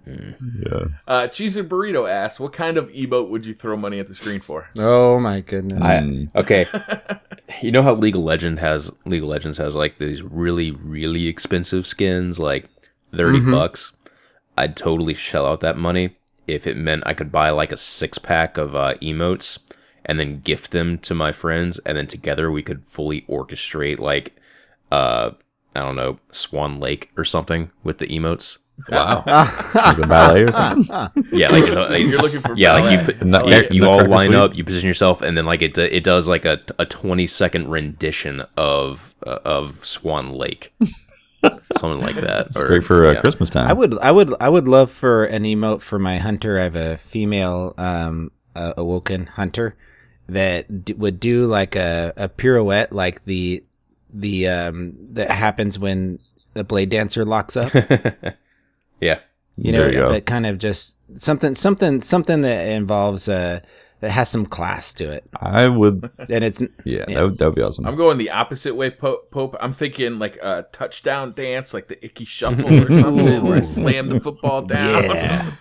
Yeah. Cheese and Burrito asks, what kind of emote would you throw money at the screen for? Oh my goodness! okay. You know how League of Legends has like these really, really expensive skins, like $30. I'd totally shell out that money if it meant I could buy like a 6-pack of emotes and then gift them to my friends, and then together we could fully orchestrate like I don't know, Swan Lake or something with the emotes. Wow. Like a ballet or something? Yeah, like You're looking for yeah, like ballet. you all Nutcracker line suite? up, you position yourself, and then like it does like a 20-second rendition of Swan Lake, something like that. It's great for yeah. Christmas time. I would love for an emote for my hunter. I have a female awoken hunter that would do like a pirouette, like the that happens when the blade dancer locks up. Yeah, You There you know, go. that kind of just something that involves that has some class to it, I would, and it's yeah, Yeah. that would be awesome. I'm going the opposite way, Pope. I'm thinking like a touchdown dance, like the Icky Shuffle or something, where I slam the football down. Yeah.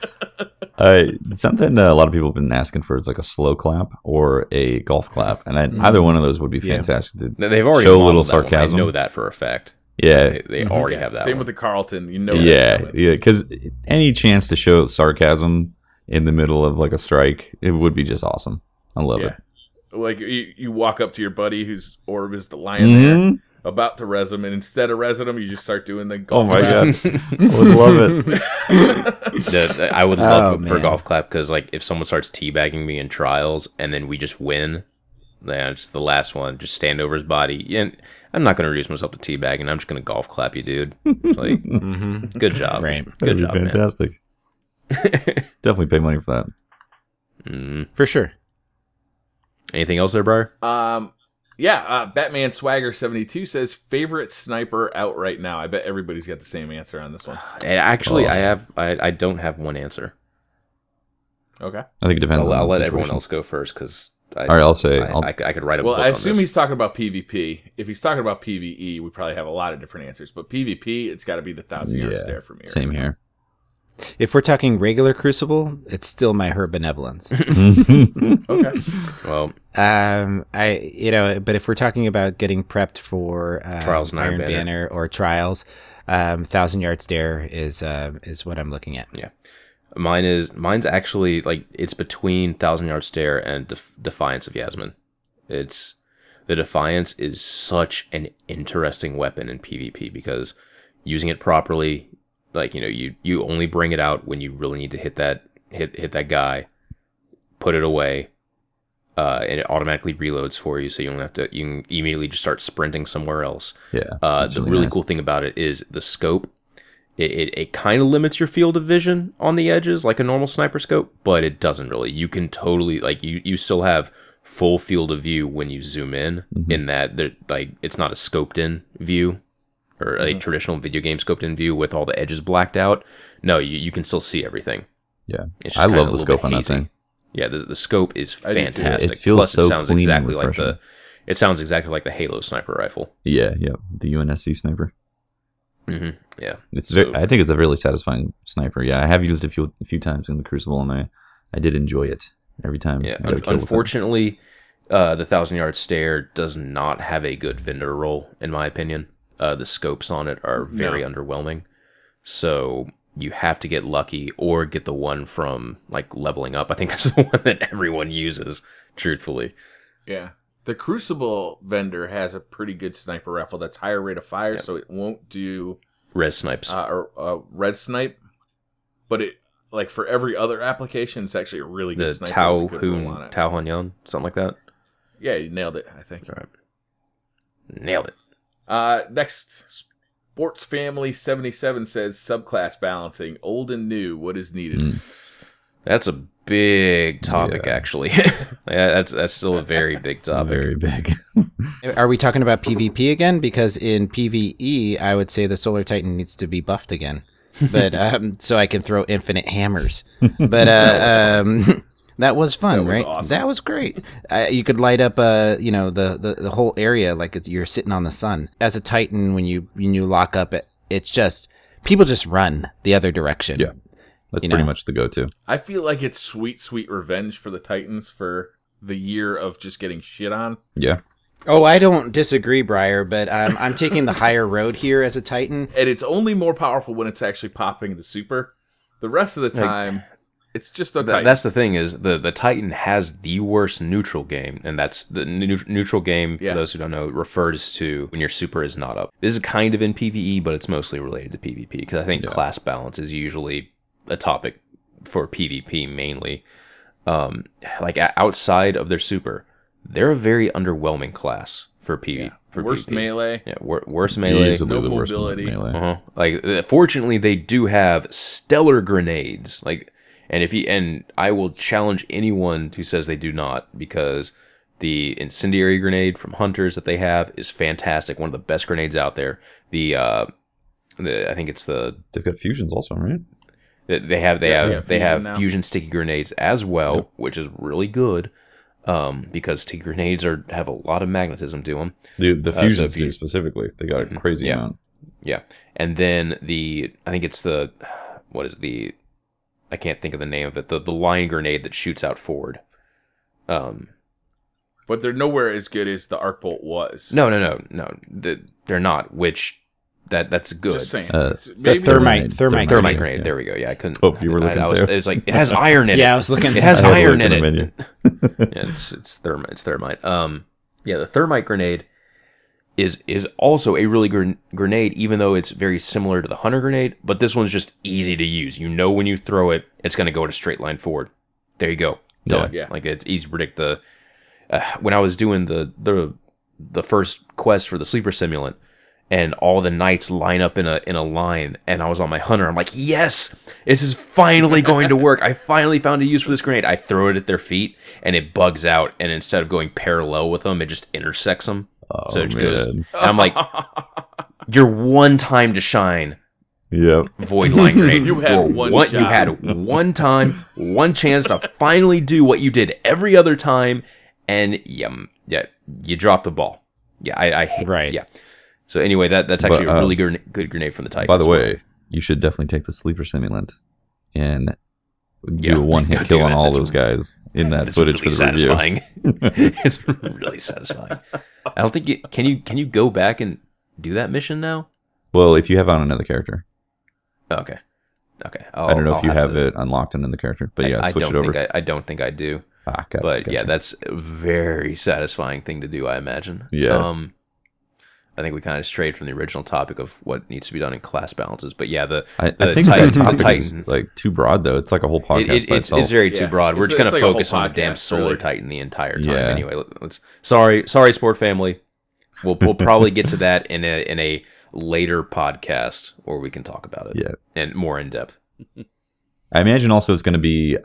Something a lot of people have been asking for is like a slow clap or a golf clap, and either one of those would be fantastic. They've already show a little modeled that one. sarcasm. I know that for a fact. Yeah, They already have that. Same one. with the Carlton. You know. yeah, because any chance to show sarcasm in the middle of like a strike, it would be just awesome. I love it. Like you walk up to your buddy whose orb is the lion there, about to res him, and instead of resing him, you just start doing the golf my clap. God. I would love it. I would love for man. golf clap because like if someone starts teabagging me in trials and then we just win, then just the last one, just stand over his body. Yeah, I'm not going to reduce myself to teabagging. I'm just going to golf clap you, dude. It's like, good job, Right. Good That'd be job, fantastic. Definitely pay money for that. man. For sure. Anything else there, Briar? Batman Swagger 72 says favorite sniper out right now. I bet everybody's got the same answer on this one. Actually, I don't have one answer. Okay. I think it depends. I'll on the let situation. everyone else go first because All right, I'll say. I could write a Well, book I on assume this. he's talking about PvP. If he's talking about PvE, we probably have a lot of different answers. But PvP, it's got to be the 1,000-yard stare for me. Same here. If we're talking regular Crucible, it's still my Her Benevolence. Okay. Well, But if we're talking about getting prepped for Trials and Iron Iron Banner or Trials, 1,000-yard stare is what I'm looking at. yeah. Mine's actually like it's between 1,000-yard stare and Defiance of Yasmin. The Defiance is such an interesting weapon in PvP because using it properly, like you only bring it out when you really need to hit that guy, put it away, and it automatically reloads for you, so you don't have to. You can immediately just start sprinting somewhere else. Yeah. The really nice. cool thing about it is the scope. It kind of limits your field of vision on the edges like a normal sniper scope, but it doesn't really. You can totally you still have full field of view when you zoom in. In that it's not a scoped in view or a traditional video game scoped in view with all the edges blacked out. No, you can still see everything. Yeah, It's just I kinda love a the little scope bit on that hazy. thing. Yeah, the scope is I do too. fantastic. It feels Plus, so it sounds clean and exactly like refreshing. it sounds exactly like the Halo sniper rifle. Yeah, the UNSC sniper. Yeah, I think it's a really satisfying sniper. Yeah, I have used it a few times in the Crucible, and I did enjoy it every time. yeah. I got a kill with it. Unfortunately, the 1,000-yard stare does not have a good vendor roll, in my opinion. The scopes on it are very underwhelming, so you have to get lucky or get the one from like leveling up. I think that's the one that everyone uses. Truthfully, Yeah. The Crucible vendor has a pretty good sniper rifle that's higher rate of fire, so it won't do res snipes. red snipe. But it like for every other application, it's actually a really good The sniper. Tao with a good roll on it. Hun, something like that. Yeah, you nailed it, I think. All right, nailed it. Next, Sports Family 77 says subclass balancing, old and new, what is needed? That's a big topic, actually. Yeah, that's still a very big topic. Very big. Are we talking about PvP again? Because in PvE, I would say the Solar Titan needs to be buffed again, but so I can throw infinite hammers. But that was fun, That was right? awesome. That was great. You could light up, the whole area like you're sitting on the sun. As a Titan, when you lock up, it's just people just run the other direction. Yeah. That's pretty much the go-to. I feel like it's sweet, sweet revenge for the Titans for the year of just getting shit on. Yeah. Oh, I don't disagree, Briar, but I'm taking the higher road here as a Titan. And it's only more powerful when it's actually popping the super. The rest of the time, it's just a Titan. That's the thing is the Titan has the worst neutral game, and that's the neutral game. For those who don't know, refers to when your super is not up. This is kind of in PvE, but it's mostly related to PvP because I think class balance is usually a topic for PvP mainly. Like outside of their super, they're a very underwhelming class for PvP. For worst PvP. melee. Yeah, worst melee. no Easily the worst mobility. melee. Like, fortunately, they do have stellar grenades. Like, and I will challenge anyone who says they do not, because the incendiary grenade from Hunters that they have is fantastic. One of the best grenades out there. I think it's the They've got fusions also, right? they have now. fusion sticky grenades as well, which is really good. Because sticky grenades have a lot of magnetism to them. The fusions if you- do specifically. They got a crazy amount. Yeah, and then I think it's the I can't think of the name of it. The line grenade that shoots out forward. But they're nowhere as good as the arc bolt was. No. They're not. Which that's good. Just saying. The thermite Thermite grenade. Yeah. There we go. Yeah, I couldn't. Hope you were looking too. It's like it has iron in it. Yeah, I was looking. It has I had to iron look in at the it. menu. Yeah, it's thermite. It's thermite. Yeah, the thermite grenade is also a really grenade, even though it's very similar to the hunter grenade. But this one's just easy to use. You know when you throw it, it's going to go at a straight line forward. There you go. Done. Yeah. Like it's easy to predict the. When I was doing the first quest for the sleeper simulant, and all the knights line up in a line, and I was on my hunter, I'm like, yes, this is finally going to work. I finally found a use for this grenade. I throw it at their feet, and it bugs out, and instead of going parallel with them, it just intersects them. Oh, so it man. goes. And I'm like, your one time to shine. Yep. Void line grenade. You had one You job. had one time, one chance to finally do what you did every other time, and you dropped the ball. Yeah, I hate. Right. Yeah. So anyway, that's actually a really good grenade from the Titan. By the way, you should definitely take the sleeper simulant and do a one-hit kill on all those guys in that footage really for the satisfying. review. It's really satisfying. I don't think can you go back and do that mission now? Well, if you have on another character. Okay. I don't know if you have it unlocked on the character, but yeah, switch it over. I don't think I do. Gotcha. Yeah, that's a very satisfying thing to do, I imagine. Yeah. I think we kind of strayed from the original topic of what needs to be done in class balances, but yeah, I think that topic is like too broad though. It's like a whole podcast by itself. It's very too broad. We're just going to focus on the damn solar Titan the entire time. Yeah. Anyway, sorry, sport family. We'll probably get to that in a later podcast where we can talk about it. Yeah, and more in depth. I imagine also it's going to be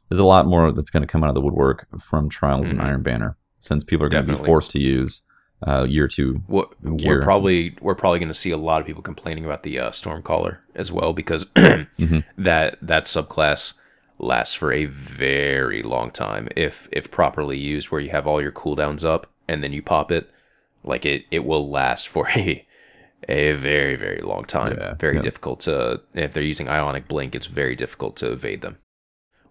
there's a lot more that's going to come out of the woodwork from Trials and Iron Banner, since people are going to be forced to use year 2 gear. We're probably going to see a lot of people complaining about the Stormcaller as well, because that subclass lasts for a very long time if properly used, where you have all your cooldowns up and then you pop it. Like it will last for a very, very long time. Yeah, very difficult to, if they're using Ionic Blink, it's very difficult to evade them.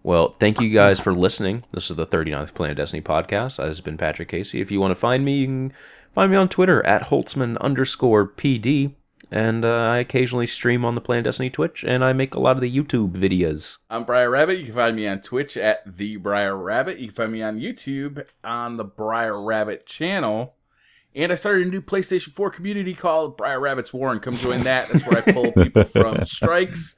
Well, thank you guys for listening. This is the 39th Planet Destiny podcast. This has been Patrick Casey. If you want to find me, you can find me on Twitter at Holtzman_PD. And I occasionally stream on the Planet Destiny Twitch, and I make a lot of the YouTube videos. I'm Briar Rabbit. You can find me on Twitch at The Briar Rabbit. You can find me on YouTube on the Briar Rabbit channel. And I started a new PlayStation 4 community called Briar Rabbit's War, and come join that. That's where I pull people from strikes.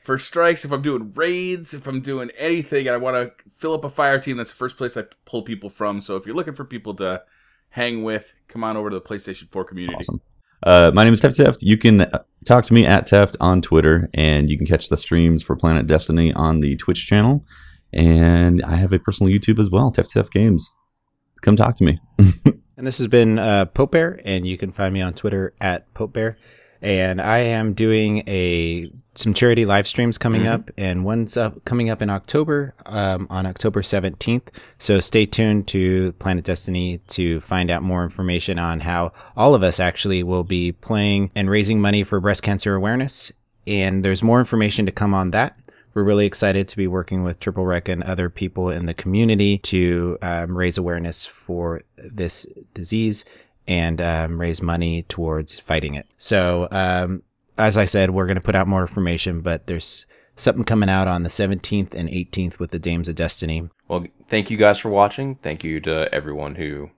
For strikes, if I'm doing raids, if I'm doing anything, and I want to fill up a fire team, that's the first place I pull people from. So if you're looking for people to hang with, come on over to the PlayStation 4 community. Awesome. My name is Teft. You can talk to me at Teft on Twitter, and you can catch the streams for Planet Destiny on the Twitch channel. And I have a personal YouTube as well, Teft Games. Come talk to me. And this has been Pope Bear, and you can find me on Twitter at Pope Bear. And I am doing some charity live streams coming up, and one's coming up in October, on October 17th. So stay tuned to Planet Destiny to find out more information on how all of us actually will be playing and raising money for breast cancer awareness. And there's more information to come on that. We're really excited to be working with Triple Rec and other people in the community to raise awareness for this disease and raise money towards fighting it. So, as I said, we're going to put out more information, but there's something coming out on the 17th and 18th with the Dames of Destiny. Well, thank you guys for watching. Thank you to everyone who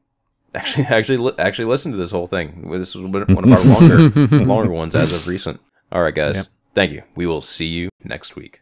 actually listened to this whole thing. This was one of our longer ones as of recent. All right, guys. Yep. Thank you. We will see you next week.